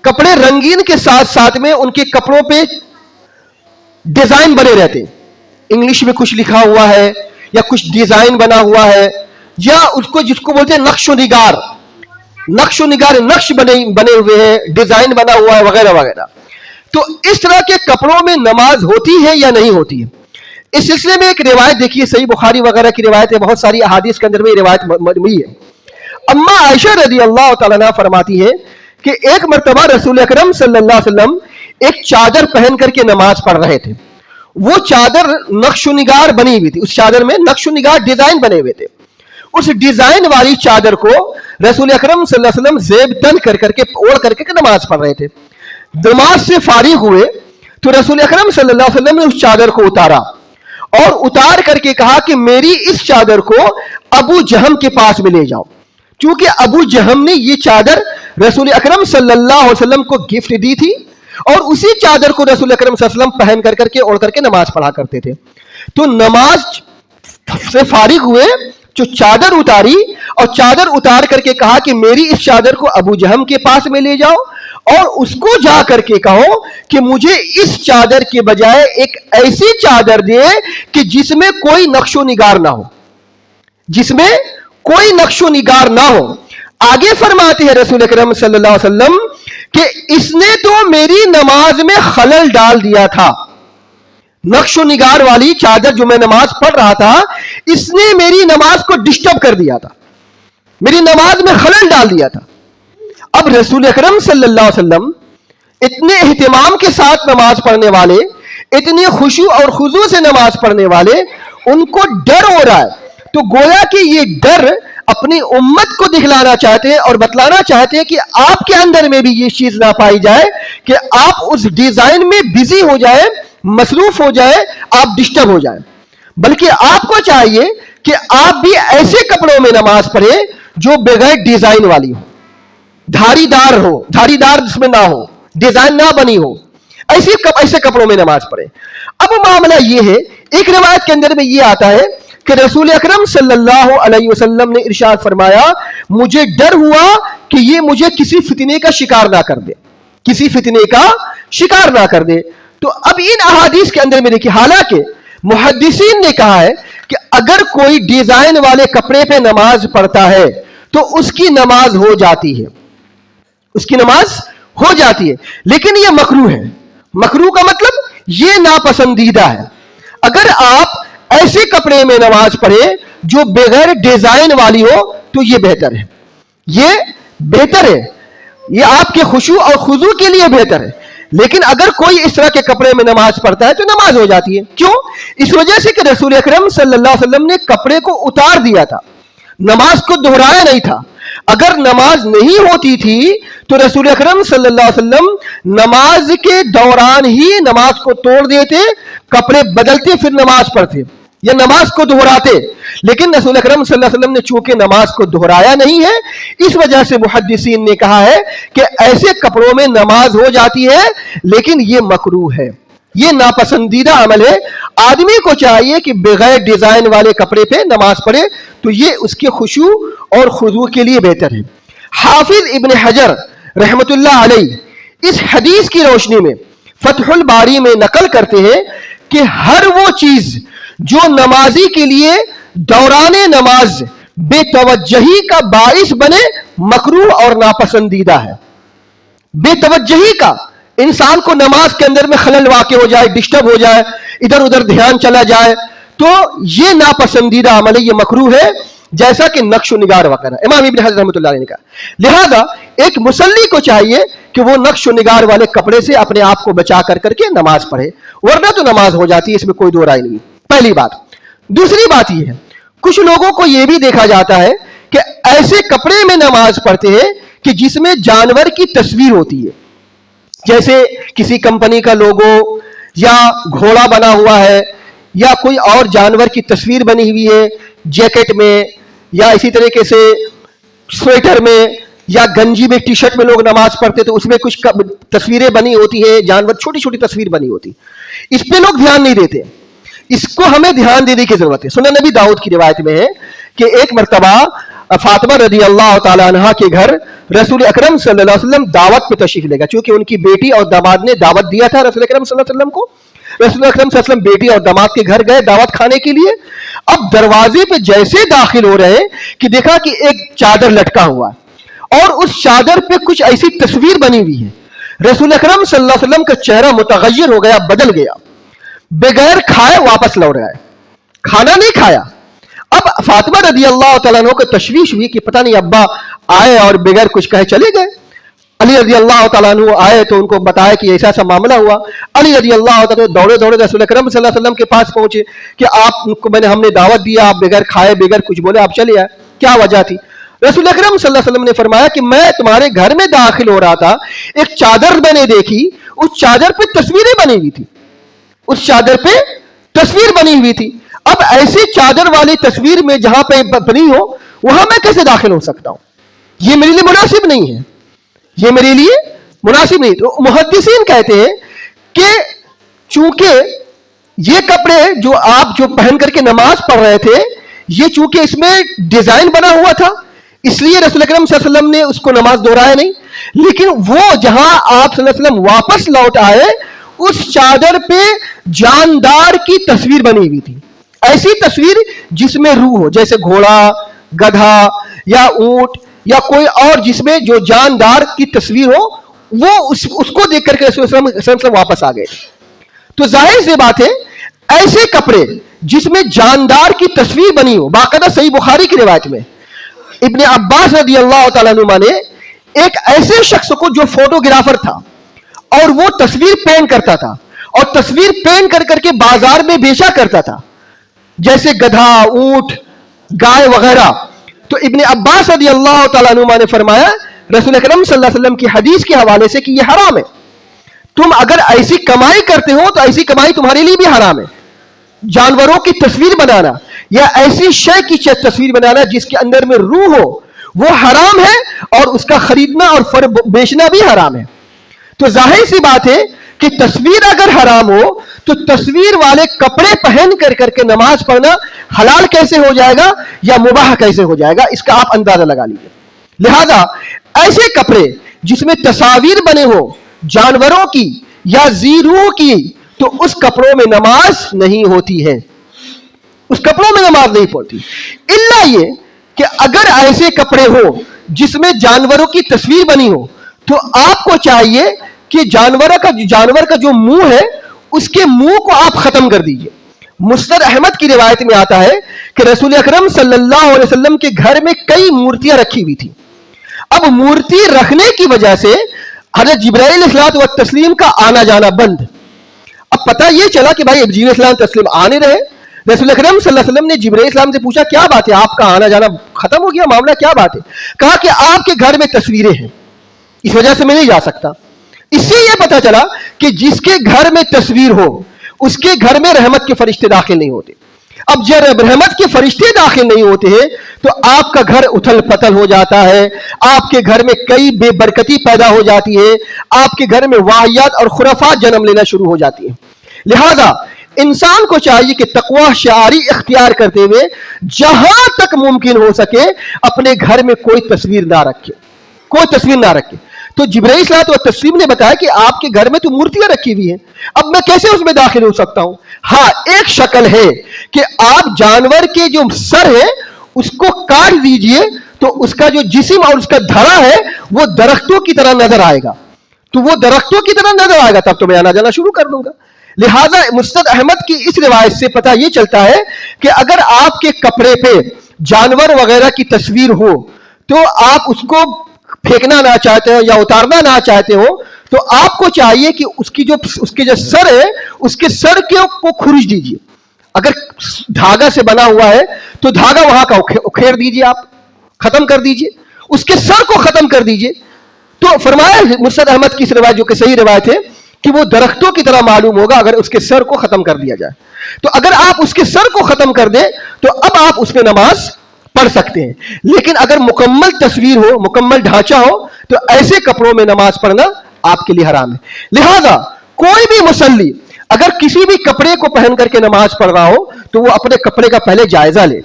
کپڑے رنگین کے ساتھ ساتھ میں ان کے کپڑوں پہ ڈیزائن بنے رہتے ہیں، انگلش میں کچھ لکھا ہوا ہے یا کچھ ڈیزائن بنا ہوا ہے، یا اس کو جس کو بولتے ہیں نقش و نگار، نقش بنے ہوئے ہیں، ڈیزائن بنا ہوا ہے وغیرہ وغیرہ۔ تو اس طرح کے کپڑوں میں نماز ہوتی ہے یا نہیں ہوتی ہے؟ اس سلسلے میں ایک روایت دیکھیے، صحیح بخاری وغیرہ کی روایت ہے، بہت ساری احادیث کے اندر میں یہ روایت مروی ہے۔ اما عائشہ رضی اللہ تعالیٰ عنہا فرماتی ہے کہ ایک مرتبہ رسول اکرم صلی اللہ علیہ وسلم ایک چادر پہن کر کے نماز پڑھ رہے تھے، وہ چادر نقش و نگار بنی ہوئی تھی، اس چادر میں نقش و نگار ڈیزائن بنے ہوئے تھے، اس ڈیزائن والی چادر کو رسول اکرم صلی اللہ علیہ وسلم زیب تن کر کے اوڑھ کر کے نماز پڑھ رہے تھے۔ نماز سے فارغ ہوئے تو رسول اکرم صلی اللہ علیہ وسلم نے اس چادر کو اتارا اور اتار کر کے کہا کہ میری اس چادر کو ابو جہم کے پاس میں لے جاؤ، چونکہ ابو جہم نے یہ چادر رسول اکرم صلی اللہ علیہ وسلم کو گفٹ دی تھی، اور اسی چادر کو رسول اکرم صلی اللہ علیہ وسلم پہن کر کے اوڑھ کر کے نماز پڑھا کرتے تھے۔ تو نماز سے فارغ ہوئے، جو چادر اتاری، اور چادر اتار کر کے کہا کہ میری اس چادر کو ابو جہم کے پاس میں لے جاؤ، اور اس کو جا کر کے کہو کہ مجھے اس چادر کے بجائے ایک ایسی چادر دے کہ جس میں کوئی نقش و نگار نہ ہو، جس میں کوئی نقش و نگار نہ ہو۔ آگے فرماتے ہیں رسول اکرم صلی اللہ علیہ وسلم کہ اس نے تو میری نماز میں خلل ڈال دیا تھا، نقش و نگار والی چادر جو میں نماز پڑھ رہا تھا، اس نے میری نماز کو ڈسٹرب کر دیا تھا، میری نماز میں خلل ڈال دیا تھا۔ اب رسول اکرم صلی اللہ علیہ وسلم اتنے اہتمام کے ساتھ نماز پڑھنے والے، اتنی خشوع اور خضوع سے نماز پڑھنے والے، ان کو ڈر ہو رہا ہے، تو گویا کہ یہ ڈر اپنی امت کو دکھلانا چاہتے ہیں اور بتلانا چاہتے ہیں کہ آپ کے اندر میں بھی یہ چیز نہ پائی جائے کہ آپ اس ڈیزائن میں بزی ہو جائے، مصروف ہو جائے، آپ ڈسٹرب ہو جائے، بلکہ آپ کو چاہیے کہ آپ بھی ایسے کپڑوں میں نماز پڑھیں جو بغیر ڈیزائن والی ہو، دھاری دار ہو، دھاری دار جس میں نہ ہو، ڈیزائن نہ بنی ہو، ایسے کپڑوں میں نماز پڑھیں۔ اب معاملہ یہ ہے، ایک روایت کے اندر میں یہ آتا ہے کہ رسول اکرم صلی اللہ علیہ وسلم نے ارشاد فرمایا، مجھے ڈر ہوا کہ یہ مجھے کسی فتنے کا شکار نہ کر دے، کسی فتنے کا شکار نہ کر دے۔ تو اب ان احادیث کے اندر میں دیکھیے، حالانکہ محدثین نے کہا ہے کہ اگر کوئی ڈیزائن والے کپڑے پہ نماز پڑھتا ہے تو اس کی نماز ہو جاتی ہے، اس کی نماز ہو جاتی ہے، لیکن یہ مکروہ ہے۔ مکروہ کا مطلب یہ ناپسندیدہ ہے۔ اگر آپ ایسے کپڑے میں نماز پڑھیں جو بغیر ڈیزائن والی ہو تو یہ بہتر ہے، یہ بہتر ہے، یہ آپ کے خشوع اور خضوع کے لیے بہتر ہے۔ لیکن اگر کوئی اس طرح کے کپڑے میں نماز پڑھتا ہے تو نماز ہو جاتی ہے۔ کیوں؟ اس وجہ سے کہ رسول اکرم صلی اللہ علیہ وسلم نے کپڑے کو اتار دیا تھا، نماز کو دہرایا نہیں تھا۔ اگر نماز نہیں ہوتی تھی تو رسول اکرم صلی اللہ علیہ وسلم نماز کے دوران ہی نماز کو توڑ دیتے، کپڑے بدلتے، پھر نماز پڑھتے یا نماز کو دہراتے۔ لیکن رسول اکرم صلی اللہ علیہ وسلم نے چونکہ نماز کو دہرایا نہیں ہے، اس وجہ سے محدثین نے کہا ہے کہ ایسے کپڑوں میں نماز ہو جاتی ہے، لیکن یہ مکروہ ہے، یہ ناپسندیدہ عمل ہے۔ آدمی کو چاہیے کہ بغیر ڈیزائن والے کپڑے پہ نماز پڑھے، تو یہ اس کے خشوع اور خضوع کے لیے بہتر ہے۔ حافظ ابن حجر رحمت اللہ علیہ اس حدیث کی روشنی میں فتح الباری میں نقل کرتے ہیں کہ ہر وہ چیز جو نمازی کے لیے دوران نماز بے توجہی کا باعث بنے، مکروہ اور ناپسندیدہ ہے۔ بے توجہی کا، انسان کو نماز کے اندر میں خلل واقع ہو جائے، ڈسٹرب ہو جائے، ادھر ادھر دھیان چلا جائے، تو یہ ناپسندیدہ عمل ہے، یہ مکروہ ہے، جیسا کہ نقش و نگار وغیرہ۔ امام ابن حجر رحمۃ اللہ علیہ نے کہا، لہذا ایک مصلی کو چاہیے کہ وہ نقش و نگار والے کپڑے سے اپنے آپ کو بچا کر کے نماز پڑھے، ورنہ تو نماز ہو جاتی ہے، اس میں کوئی دو رائے نہیں۔ پہلی بات۔ دوسری بات یہ ہے، کچھ لوگوں کو یہ بھی دیکھا جاتا ہے کہ ایسے کپڑے میں نماز پڑھتے ہیں کہ جس میں جانور کی تصویر ہوتی ہے، جیسے کسی کمپنی کا لوگو یا گھوڑا بنا ہوا ہے یا کوئی اور جانور کی تصویر بنی ہوئی ہے جیکٹ میں، یا اسی طریقے سے سویٹر میں یا گنجی میں، ٹی شرٹ میں لوگ نماز پڑھتے تو اس میں کچھ تصویریں بنی ہوتی ہے، جانور چھوٹی چھوٹی تصویر بنی ہوتی، اس پہ لوگ دھیان نہیں دیتے۔ اس کو ہمیں دھیان دینے کی ضرورت ہے۔ سنن نبی داؤد کی روایت میں ہے کہ ایک مرتبہ فاطمہ رضی اللہ تعالی عنہا کے گھر رسول اکرم صلی اللہ علیہ وسلم دعوت پہ تشریف لے گئے، چونکہ ان کی بیٹی اور داماد نے دعوت دیا تھا رسول اکرم صلی اللہ علیہ وسلم کو۔ رسول اکرم صلی اللہ علیہ وسلم بیٹی اور داماد کے گھر گئے دعوت کھانے کے لیے۔ اب دروازے پہ جیسے داخل ہو رہے کہ دیکھا کہ ایک چادر لٹکا ہوا اور اس چادر پہ کچھ ایسی تصویر بنی ہوئی ہے۔ رسول اکرم صلی اللہ علیہ وسلم کا چہرہ متغیر ہو گیا، بدل گیا، بغیر کھائے واپس لوٹ گئے، کھانا نہیں کھایا۔ اب فاطمہ رضی اللہ تعالیٰ عنہ کو تشویش ہوئی کہ پتہ نہیں ابا آئے اور بغیر کچھ کہے چلے گئے۔ علی رضی اللہ تعالیٰ عنہ آئے تو ان کو بتایا کہ ایسا ایسا معاملہ ہوا۔ علی رضی اللہ تعالیٰ دوڑے دوڑے رسول اکرم صلی اللہ علیہ وسلم کے پاس پہنچے کہ آپ کو ہم نے دعوت دیا، آپ بغیر کھائے بغیر کچھ بولے آپ چلے آئے، کیا وجہ تھی؟ رسول اکرم صلی اللہ علیہ وسلم نے فرمایا کہ میں تمہارے گھر میں داخل ہو رہا تھا، ایک چادر میں نے دیکھی، اس چادر پہ تصویریں بنی ہوئی تھی، اس چادر پہ تصویر بنی ہوئی تھی. اب ایسی چادر والی تصویر میں جہاں پہ بنی ہو وہاں میں کیسے داخل ہو سکتا ہوں؟ یہ میرے لیے مناسب نہیں ہے، یہ میرے لیے مناسب نہیں. تو محدثین کہتے ہیں کہ چونکہ یہ کپڑے جو آپ جو پہن کر کے نماز پڑھ رہے تھے، یہ چونکہ اس میں ڈیزائن بنا ہوا تھا، اس لیے رسول اکرم صلی اللہ علیہ وسلم نے اس کو نماز دہرایا نہیں. لیکن وہ جہاں آپ صلی اللہ علیہ وسلم واپس لوٹ آئے، اس چادر پہ جاندار کی تصویر بنی ہوئی تھی. ایسی تصویر جس میں روح ہو، جیسے گھوڑا، گدھا یا اونٹ یا کوئی اور جس میں جو جاندار کی تصویر ہو، وہ اس کو دیکھ کر کے رسول اللہ صلی اللہ علیہ وسلم واپس آ گئے. تو ظاہر سی بات ہے ایسے کپڑے جس میں جاندار کی تصویر بنی ہو، باقاعدہ صحیح بخاری کی روایت میں ابن عباس رضی اللہ تعالیٰ عنہما نے ایک ایسے شخص کو جو فوٹوگرافر تھا اور وہ تصویر پینٹ کرتا تھا اور تصویر پینٹ کر کر کے بازار میں بیچا کرتا تھا، جیسے گدھا، اونٹ، گائے وغیرہ. تو ابن عباس رضی اللہ تعالیٰ عنہما نے فرمایا رسول اکرم صلی اللہ علیہ وسلم کی حدیث کے حوالے سے کہ یہ حرام ہے. تم اگر ایسی کمائی کرتے ہو تو ایسی کمائی تمہارے لیے بھی حرام ہے. جانوروں کی تصویر بنانا یا ایسی شے کی تصویر بنانا جس کے اندر میں روح ہو وہ حرام ہے، اور اس کا خریدنا اور بیچنا بھی حرام ہے. تو ظاہر سی بات ہے کہ تصویر اگر حرام ہو تو تصویر والے کپڑے پہن کر کے نماز پڑھنا حلال کیسے ہو جائے گا یا مباح کیسے ہو جائے گا، اس کا آپ اندازہ لگا لیجیے. لہذا ایسے کپڑے جس میں تصاویر بنے ہو جانوروں کی یا زیرو کی، تو اس کپڑوں میں نماز نہیں ہوتی ہے، اس کپڑوں میں نماز نہیں پڑتی. الا یہ کہ اگر ایسے کپڑے ہو جس میں جانوروں کی تصویر بنی ہو تو آپ کو چاہیے کہ جانور کا جو منہ ہے اس کے منہ کو آپ ختم کر دیجئے. مسند احمد کی روایت میں آتا ہے کہ رسول اکرم صلی اللہ علیہ وسلم کے گھر میں کئی مورتیاں رکھی ہوئی تھی. اب مورتی رکھنے کی وجہ سے حضرت جبرائیل علیہ الصلوۃ والتسلیم کا آنا جانا بند. اب پتہ یہ چلا کہ بھائی جبرائیل علیہ السلام تسلیم آنے رہے. رسول اکرم صلی اللہ علیہ وسلم نے جبرائیل علیہ السلام سے پوچھا کیا بات ہے، آپ کا آنا جانا ختم ہو گیا، معاملہ کیا بات ہے؟ کہا کہ آپ کے گھر میں تصویریں ہیں، اس وجہ سے میں نہیں جا سکتا. اس سے یہ پتا چلا کہ جس کے گھر میں تصویر ہو اس کے گھر میں رحمت کے فرشتے داخل نہیں ہوتے. اب جب رحمت کے فرشتے داخل نہیں ہوتے ہیں تو آپ کا گھر اتھل پتل ہو جاتا ہے، آپ کے گھر میں کئی بے برکتی پیدا ہو جاتی ہے، آپ کے گھر میں واہیات اور خرافات جنم لینا شروع ہو جاتی ہیں. لہذا انسان کو چاہیے کہ تقوی شعاری اختیار کرتے ہوئے جہاں تک ممکن ہو سکے اپنے گھر میں کوئی تصویر نہ رکھے، کوئی تصویر نہ رکھے. تو جبرائیل علیہ الصلوۃ والتسلیم نے بتایا کہ آپ کے گھر میں تو مورتیاں رکھی ہوئی ہیں، اب میں کیسے اس میں داخل ہو سکتا ہوں؟ ہاں ایک شکل ہے کہ آپ جانور کے جو سر ہے اس کو کاٹ دیجئے تو اس کا جو جسم اور اس کا دھڑا ہے وہ درختوں کی طرح نظر آئے گا، تو وہ درختوں کی طرح نظر آئے گا، تب تو میں آنا جانا شروع کر دوں گا. لہذا مسند احمد کی اس روایت سے پتہ یہ چلتا ہے کہ اگر آپ کے کپڑے پہ جانور وغیرہ کی تصویر ہو تو آپ اس کو پھینکنا نہ چاہتے ہو یا اتارنا نہ چاہتے ہو تو آپ کو چاہیے کہ اس کے جو سر ہے اس کے سر کو کھرچ دیجیے. اگر دھاگا سے بنا ہوا ہے تو دھاگا وہاں کا اکھیڑ دیجیے، آپ ختم کر دیجیے، اس کے سر کو ختم کر دیجیے. تو فرمایا مسند احمد کی اس روایت جو کہ صحیح روایت ہے کہ وہ درختوں کی طرح معلوم ہوگا اگر اس کے سر کو ختم کر دیا جائے. تو اگر آپ اس کے سر کو ختم کر دیں تو اب آپ اس میں نماز پڑھ سکتے ہیں. لیکن اگر مکمل تصویر ہو، مکمل ڈھانچہ ہو تو ایسے کپڑوں میں نماز پڑھنا آپ کے لیے حرام ہے. لہذا کوئی بھی مصلی اگر کسی بھی کپڑے کو پہن کر کے نماز پڑھ رہا ہو تو وہ اپنے کپڑے کا پہلے جائزہ لے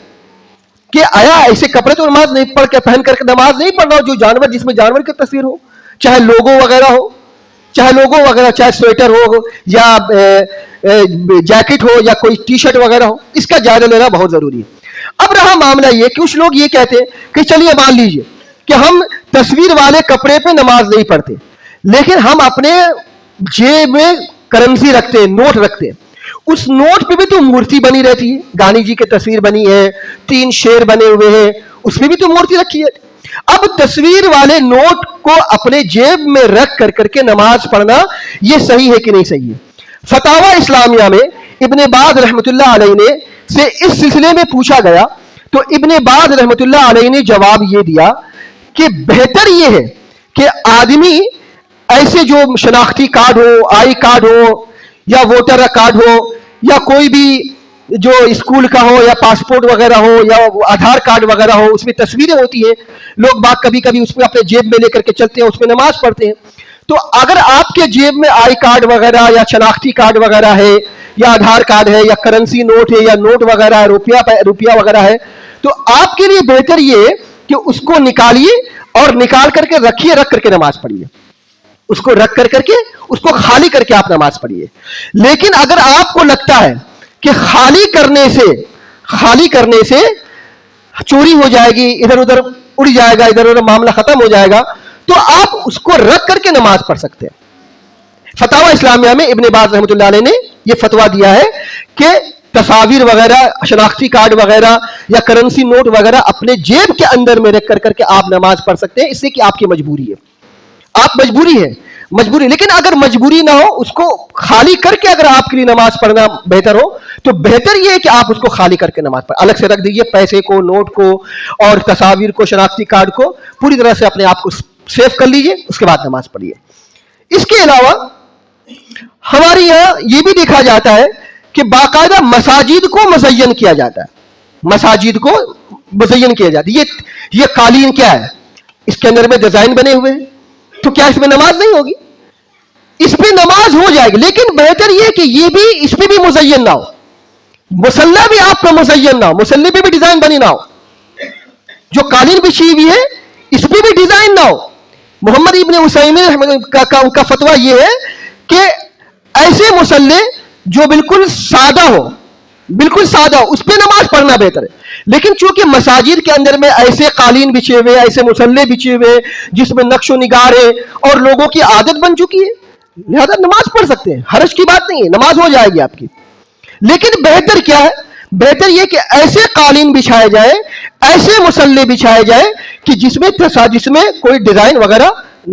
کہ آیا ایسے کپڑے تو نماز نہیں پڑھ کے پہن کر کے نماز نہیں پڑھ رہا ہو جو جانور جس میں جانور کی تصویر ہو، چاہے لوگو وغیرہ ہو، چاہے سویٹر ہو یا جیکٹ ہو یا کوئی ٹی شرٹ وغیرہ ہو، اس کا جائزہ لینا بہت ضروری ہے. اب رہا معاملہ یہ کہ کچھ لوگ یہ کہتے ہیں کہ چلیے مان لیجئے کہ ہم تصویر والے کپڑے پہ نماز نہیں پڑھتے لیکن ہم اپنے جیب میں کرنسی رکھتے ہیں، نوٹ رکھتے ہیں، اس نوٹ پہ بھی تو مورتی بنی رہتی ہے، گاندھی جی کی تصویر بنی ہے، 3 شیر بنے ہوئے ہیں، اس میں بھی تو مورتی رکھی ہے. اب تصویر والے نوٹ کو اپنے جیب میں رکھ کر کے نماز پڑھنا یہ صحیح ہے کہ نہیں صحیح ہے؟ فتاوی اسلامیہ میں ابن باز رحمۃ اللہ علیہ نے سے اس سلسلے میں پوچھا گیا تو ابن باز رحمۃ اللہ علیہ نے جواب یہ دیا کہ بہتر یہ ہے کہ آدمی ایسے جو شناختی کارڈ ہو، آئی کارڈ ہو یا ووٹر کارڈ ہو یا کوئی بھی جو اسکول کا ہو یا پاسپورٹ وغیرہ ہو یا آدھار کارڈ وغیرہ ہو, اس میں تصویریں ہوتی ہیں, لوگ باغ کبھی کبھی اس میں اپنے جیب میں لے کر کے چلتے ہیں, اس میں نماز پڑھتے ہیں. تو اگر آپ کے جیب میں آئی کارڈ وغیرہ یا شناختی کارڈ وغیرہ ہے یا آدھار کارڈ ہے یا کرنسی نوٹ ہے یا نوٹ وغیرہ ہے, روپیہ وغیرہ ہے, تو آپ کے لیے بہتر یہ کہ اس کو نکالیے اور نکال کر کے رکھیے, رکھ کر کے نماز پڑھیے. اس کو رکھ کر کے اس کو خالی کر کے آپ نماز پڑھیے. لیکن اگر آپ کو لگتا ہے کہ خالی کرنے سے چوری ہو جائے گی, ادھر ادھر اڑ جائے گا, ادھر ادھر معاملہ ختم ہو جائے گا, تو آپ اس کو رکھ کر کے نماز پڑھ سکتے ہیں. فتاوی اسلامیہ میں ابن باز رحمۃ اللہ علیہ نے یہ فتویٰ دیا ہے کہ تصاویر وغیرہ, شناختی کارڈ وغیرہ یا کرنسی نوٹ وغیرہ اپنے جیب کے اندر میں رکھ کر کے آپ نماز پڑھ سکتے ہیں, اس سے کہ آپ کی مجبوری ہے, آپ مجبوری. لیکن اگر مجبوری نہ ہو, اس کو خالی کر کے اگر آپ کے لیے نماز پڑھنا بہتر ہو, تو بہتر یہ ہے کہ آپ اس کو خالی کر کے نماز پڑھ, الگ سے رکھ دیجئے, پیسے کو, نوٹ کو اور تصاویر کو, شناختی کارڈ کو پوری طرح سے اپنے آپ کو سیو کر لیجئے, اس کے بعد نماز پڑھیے. اس کے علاوہ ہمارے یہاں یہ بھی دیکھا جاتا ہے کہ باقاعدہ مساجد کو مزین کیا جاتا ہے. یہ قالین کیا ہے, اس کے اندر میں ڈیزائن بنے ہوئے ہیں, تو کیا اس میں نماز نہیں ہوگی؟ اس پہ نماز ہو جائے گی, لیکن بہتر یہ کہ یہ بھی اس پہ بھی مزین نہ ہو, مصلی بھی آپ کا مزین نہ ہو, مصلی پہ بھی ڈیزائن بنی نہ ہو. جو قالین بچھی ہوئی ہے اس پہ بھی ڈیزائن نہ ہو. محمد ابن عثیمین کا فتویٰ یہ ہے کہ ایسے مصلی جو بالکل سادہ ہو, اس پہ نماز پڑھنا بہتر ہے. لیکن چونکہ مساجد کے اندر میں ایسے قالین بچھے ہوئے, ایسے مصلی بچھے ہوئے جس میں نقش و نگار ہے اور لوگوں کی عادت بن چکی ہے, لہذا نماز پڑھ سکتے ہیں, حرج کی بات نہیں ہے, نماز ہو جائے گی آپ کی. لیکن بہتر کیا ہے؟ بہتر یہ کہ ایسے قالین بچھائے جائے, ایسے مصلی بچھائے جائے کہ جس میں کوئی ڈیزائن وغیرہ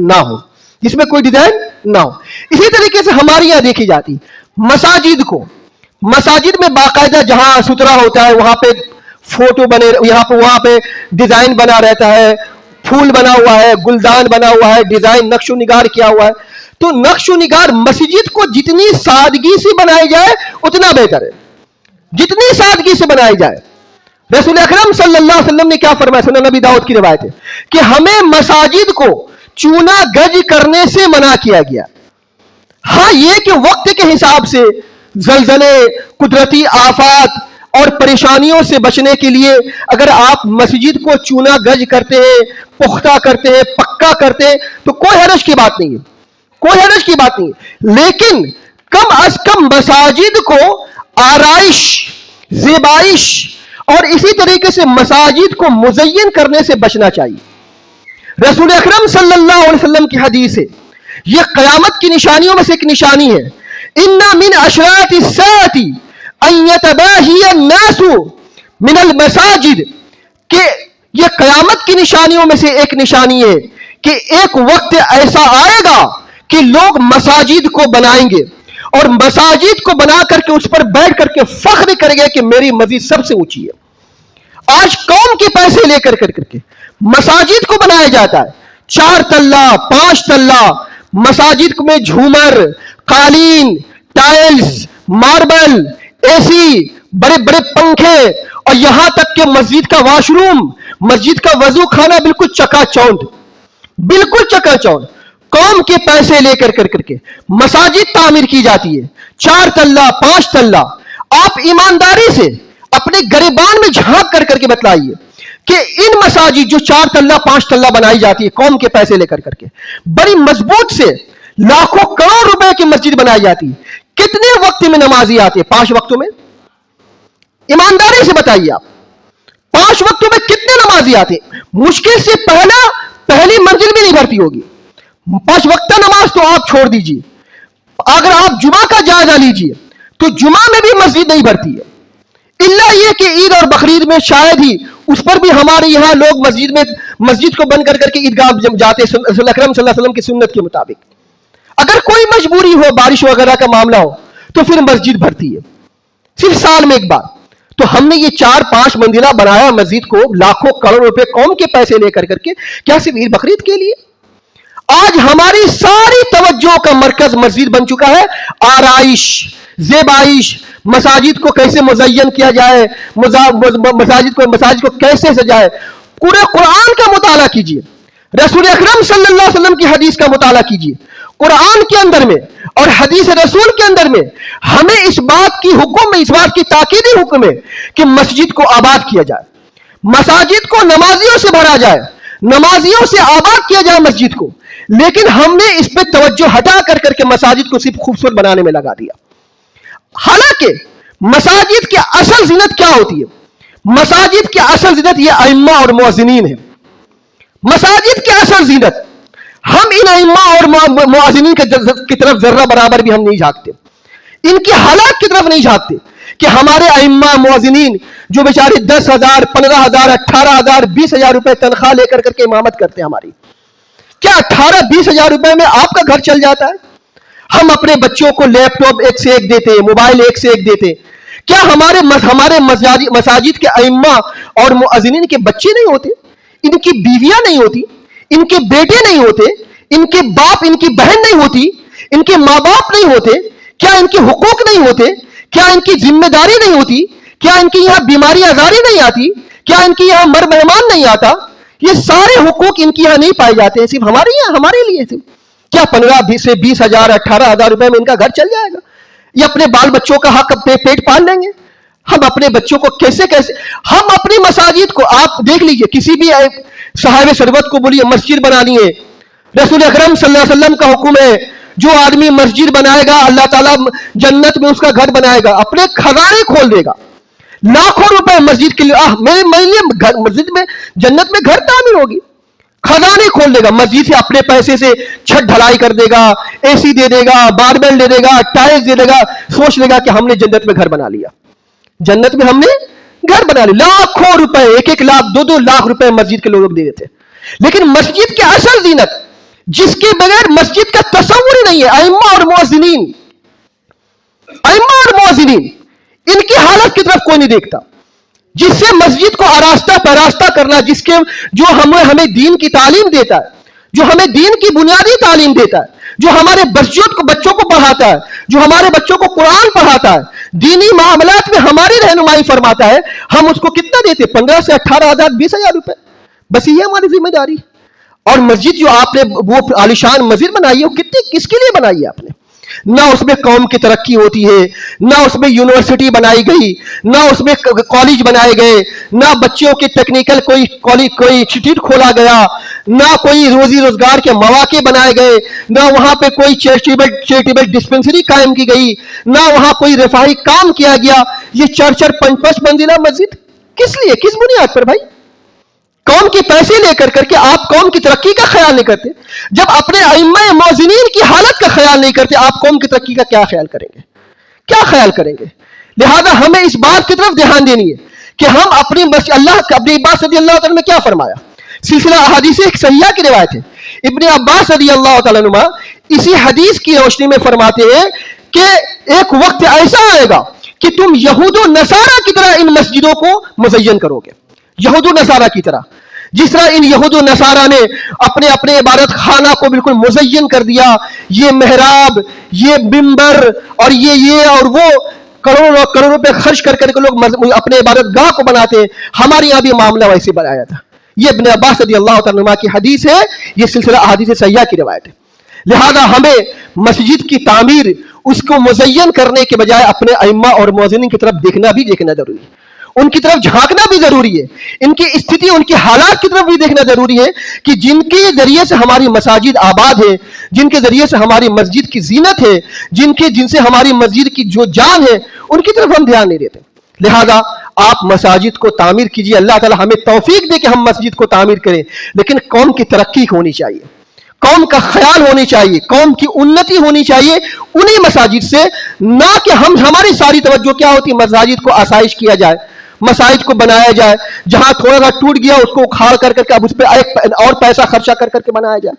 نہ ہو, اسی طریقے سے ہمارے یہاں دیکھی جاتی مساجد میں باقاعدہ جہاں ستھرا ہوتا ہے وہاں پہ فوٹو بنے, وہاں پہ ڈیزائن بنا رہتا ہے, پھول بنا ہوا ہے, گلدان بنا ہوا ہے, ڈیزائن نقش و نگار کیا ہوا ہے. تو نقش و نگار مسجد کو جتنی سادگی سے بنائی جائے اتنا بہتر ہے, جتنی سادگی سے بنائی جائے. رسول اکرم صلی اللہ علیہ وسلم نے کیا فرمایا, سنن نبی داؤد کی روایت ہے کہ ہمیں مساجد کو چونا گج کرنے سے منع کیا گیا. ہاں یہ کہ وقت کے حساب سے زلزلے, قدرتی آفات اور پریشانیوں سے بچنے کے لیے اگر آپ مسجد کو چونا گج کرتے ہیں, پختہ کرتے ہیں, پکا کرتے ہیں, تو کوئی حرج کی بات نہیں ہے. لیکن کم از کم مساجد کو آرائش, زیبائش اور اسی طریقے سے مساجد کو مزین کرنے سے بچنا چاہیے. رسول اکرم صلی اللہ علیہ وسلم کی حدیث ہے, یہ قیامت کی نشانیوں میں سے ایک نشانی ہے, ان من اشراط الساعۃ ان یتباہی الناس من المساجد, کہ یہ قیامت کی نشانیوں میں سے ایک نشانی ہے کہ ایک وقت ایسا آئے گا کہ لوگ مساجد کو بنائیں گے اور مساجد کو بنا کر کے اس پر بیٹھ کر کے فخر کریں گے کہ میری مسجد سب سے اونچی ہے. آج قوم کے پیسے لے کر کے مساجد کو بنایا جاتا ہے, 4 تلہ 5 تلہ مساجد میں جھومر, قالین, ٹائلز, ماربل, اے سی, بڑے بڑے پنکھے, اور یہاں تک کہ مسجد کا واش روم, مسجد کا وضو خانہ بالکل چکا چوند. قوم کے پیسے لے کر کے مساجد تعمیر کی جاتی ہے, 4 تلہ 5 تلہ. آپ ایمانداری سے اپنے گریبان میں جھانک کر کے بتلائیے کہ ان مساجد جو 4 تلہ 5 تلہ بنائی جاتی ہے قوم کے پیسے لے کر کے, بڑی مضبوط سے لاکھوں کروڑ روپے کی مسجد بنائی جاتی ہے, کتنے وقت میں نمازی آتے ہیں؟ 5 وقتوں میں. ایمانداری سے بتائیے آپ 5 وقتوں میں کتنے نمازی آتے ہیں؟ مشکل سے پہلی منزل بھی نہیں بھرتی ہوگی. 5 وقتہ نماز تو آپ چھوڑ دیجیے, اگر آپ جمعہ کا جائزہ لیجیے تو جمعہ میں بھی مسجد نہیں بھرتی ہے, الا یہ کہ عید اور بقرعید میں شاید ہی, اس پر بھی ہمارے یہاں لوگ مسجد کو بند کر کے عیدگاہ جاتے رسول اکرم صلی اللہ علیہ وسلم کی سنت کے مطابق. اگر کوئی مجبوری ہو, بارش وغیرہ کا معاملہ ہو, تو پھر مسجد بھرتی ہے صرف سال میں ایک بار. تو ہم نے یہ 4-5 منزلہ بنایا مسجد کو, لاکھوں کروڑ روپے قوم کے پیسے لے کر کے, کیا صرف عید بقرعید کے لیے؟ آج ہماری ساری توجہ کا مرکز مسجد بن چکا ہے. آرائش, زیبائش, مساجد کو کیسے مزین کیا جائے, مساجد کو کیسے سجائے. پورے قرآن کا مطالعہ کیجیے, رسول اکرم صلی اللہ علیہ وسلم کی حدیث کا مطالعہ کیجیے. قرآن کے اندر میں اور حدیث رسول کے اندر میں ہمیں اس بات کی حکم ہے, اس بات کی تاکیدی حکم ہے کہ مسجد کو آباد کیا جائے, مساجد کو نمازیوں سے بھرا جائے, نمازیوں سے آباد کیا جائے مسجد کو. لیکن ہم نے اس پہ توجہ ہٹا کر کے مساجد کو صرف خوبصورت بنانے میں لگا دیا. حالانکہ مساجد کی اصل زینت کیا ہوتی ہے؟ مساجد کی اصل زینت یہ ائمہ اور مؤذنین ہے. مساجد کی اصل زینت, ہم ان ائمہ اور مؤذنین کی طرف ذرہ برابر بھی ہم نہیں جھانکتے, ان کی حالات کی طرف نہیں جھانکتے کہ ہمارے ائمہ مؤذنین جو بیچارے 10,000 15,000 18,000 20,000 روپے تنخواہ لے کر کے امامت کرتے ہیں ہماری, کیا 18-20,000 روپے میں آپ کا گھر چل جاتا ہے؟ ہم اپنے بچوں کو لیپ ٹاپ ایک سے ایک دیتے, موبائل ایک سے ایک دیتے. کیا ہمارے مساجد کے ائمہ اور مؤذنین کے بچے نہیں ہوتے؟ ان کی بیویاں نہیں ہوتی, ان کے بیٹے نہیں ہوتے, ان کے باپ ان کی بہن نہیں ہوتی, ان کے ماں باپ نہیں ہوتے؟ کیا ان کے حقوق نہیں ہوتے؟ کیا ان کی ذمہ داری نہیں ہوتی؟ کیا ان کی یہاں بیماری آزاری نہیں آتی؟ کیا ان کی یہاں مہمان نہیں آتا؟ یہ سارے حقوق ان کی یہاں نہیں پائے جاتے ہیں صرف ہمارے لیے صرف. کیا 15 سے 20,000 18,000 روپے میں ان کا گھر چل جائے گا؟ یہ اپنے بال بچوں کا حق اپنے پیٹ پال لیں گے؟ ہم اپنے بچوں کو کیسے ہم اپنی مساجد کو, آپ دیکھ لیجئے, کسی بھی صاحب ثروت کو بولیے مسجد بنانی ہے, رسول اکرم صلی اللہ علیہ وسلم کا حکم ہے جو آدمی مسجد بنائے گا اللہ تعالیٰ جنت میں اس کا گھر بنائے گا, اپنے خزانے کھول دے گا, لاکھوں روپے مسجد کے لیے. میرے لیے مسجد میں جنت میں گھر تعمیر ہوگی, خزانے کھول دے گا مسجد سے, اپنے پیسے سے چھت ڈھلائی کر دے گا, اے سی دے دے گا, باربیل دے دے گا, ٹائلز دے دے گا, سوچ لے گا کہ ہم نے جنت میں گھر بنا لیا. جنت میں ہم نے گھر بنا لیا. لاکھوں روپے, 1 لاکھ 2 لاکھ روپے مسجد کے لوگ دے دیتے. لیکن مسجد کی اصل زینت جس کے بغیر مسجد کا تصور ہی نہیں ہے, ائمہ اور مؤذنین. ائمہ اور مؤذنین ان کی حالت کی طرف کوئی نہیں دیکھتا. جس سے مسجد کو آراستہ پیراستہ کرنا, جو ہمیں دین کی تعلیم دیتا ہے, جو ہمیں دین کی بنیادی تعلیم دیتا ہے, جو ہمارے بچوں کو پڑھاتا ہے, جو ہمارے بچوں کو قرآن پڑھاتا ہے, دینی معاملات میں ہماری رہنمائی فرماتا ہے, ہم اس کو کتنا دیتے؟ 15 سے 18,000 20,000 روپے. بس یہ ہماری ذمہ داری. اور مسجد جو آپ نے وہ عالیشان مسجد بنائی ہے, وہ کس کے لیے بنائی ہے آپ نے؟ نہ اس میں قوم کی ترقی ہوتی ہے, نہ اس میں یونیورسٹی بنائی گئی, نہ اس میں کالج بنائے گئے, نہ بچوں کے ٹیکنیکل کوئی انسٹیٹیوٹ کھولا گیا, نہ کوئی روزی روزگار کے مواقع بنائے گئے, نہ وہاں پہ کوئی چیریٹیبل ڈسپنسری قائم کی گئی, نہ وہاں کوئی رفاہی کام کیا گیا. یہ 4-5 منزلہ مسجد کس لیے, کس بنیاد پر بھائی؟ قوم کے پیسے لے کر کے آپ قوم کی ترقی کا خیال نہیں کرتے. جب اپنے ائمہ مؤذنین کی حالت کا خیال نہیں کرتے, آپ قوم کی ترقی کا کیا خیال کریں گے؟ کیا خیال کریں گے؟ لہذا ہمیں اس بات کی طرف دھیان دینی ہے کہ ہم اپنی ابن عباس رضی اللہ تعالیٰ نے کیا فرمایا؟ سلسلہ احادیث صحیحہ کی روایت ہے. ابن عباس رضی اللہ تعالیٰ عنہ اسی حدیث کی روشنی میں فرماتے ہیں کہ ایک وقت ایسا آئے گا کہ تم یہود و نصارہ کی طرح ان مسجدوں کو مزین کرو گے. یہود و نصارہ کی طرح, جس طرح ان یہود و نصارہ نے اپنے عبادت خانہ کو بالکل مزین کر دیا, یہ محراب, یہ منبر اور یہ اور وہ کروڑوں روپے خرچ کر کے لوگ اپنے عبادت گاہ کو بناتے ہیں. ہمارے یہاں بھی معاملہ ویسے بنایا تھا. یہ ابن عباس رضی اللہ تعالیٰ عنہ کی حدیث ہے, یہ سلسلہ احادیث صحیحہ کی روایت ہے. لہذا ہمیں مسجد کی تعمیر, اس کو مزین کرنے کے بجائے اپنے ائمہ اور مؤذنین کی طرف دیکھنا ضروری ہے, ان کی طرف جھانکنا بھی ضروری ہے, ان کی استھتی, ان کی حالات کی طرف بھی دیکھنا ضروری ہے کہ جن کے ذریعے سے ہماری مساجد آباد ہے, جن کے ذریعے سے ہماری مسجد کی زینت ہے, جن سے ہماری مسجد کی جو جان ہے, ان کی طرف ہم دھیان نہیں دیتے. لہذا آپ مساجد کو تعمیر کیجیے, اللہ تعالی ہمیں توفیق دے کہ ہم مسجد کو تعمیر کریں, لیکن قوم کی ترقی ہونی چاہیے, قوم کا خیال ہونی چاہیے, قوم کی انتی ہونی چاہیے انہی مساجد سے, نہ کہ ہماری ساری توجہ کیا ہوتی ہے مساجد کو آسائش کیا جائے, مساجد کو بنایا جائے, جہاں تھوڑا سا ٹوٹ گیا اس کو اکھاڑ کر کے اب اس پہ اور پیسہ خرچہ کر کے بنایا جائے.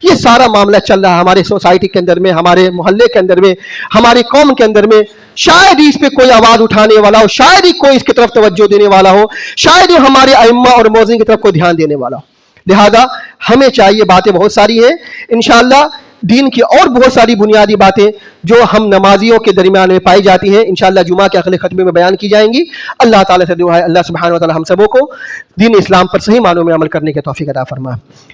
یہ سارا معاملہ چل رہا ہے ہمارے سوسائٹی کے اندر میں, ہمارے محلے کے اندر میں, ہماری قوم کے اندر میں. شاید ہی اس پہ کوئی آواز اٹھانے والا ہو, شاید ہی کوئی اس کی طرف توجہ دینے والا ہو, شاید ہی ہمارے ائمہ اور مؤذنین کی طرف کوئی دھیان دینے والا ہو. لہذا ہمیں چاہیے, باتیں بہت ساری ہیں انشاءاللہ دین کی اور بہت ساری بنیادی باتیں جو ہم نمازیوں کے درمیان میں پائی جاتی ہیں انشاءاللہ جمعہ کے اگلے خطبے میں بیان کی جائیں گی. اللہ تعالیٰ سے دعا ہے اللہ سبحانہ و تعالیٰ ہم سبوں کو دین اسلام پر صحیح معنوں میں عمل کرنے کی توفیق عطا فرما.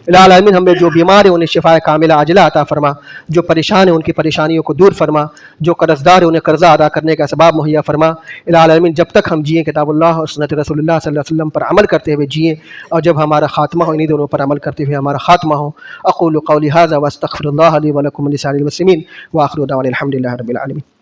الہ العالمین ہم میں جو بیمار ہیں انہیں شفاء کاملہ عاجلہ عطا فرما، جو پریشان ہیں ان کی پریشانیوں کو دور فرما، جو قرض دار ہیں انہیں قرضہ ادا کرنے کا اسباب مہیا فرما. الہ العالمین جب تک ہم جئیں کتاب اللہ اور سنت رسول اللہ صلی اللہ علیہ وسلم پر عمل کرتے ہوئے جئیں، اور جب ہمارا خاتمہ ہو انہی دونوں پر عمل کرتے ہوئے ہمارا خاتمہ ہو. اقول قولی ھذا واستغفر اللہ لی ولکم ولسائر المسلمین واخر دعوانا الحمد للہ رب العالمین.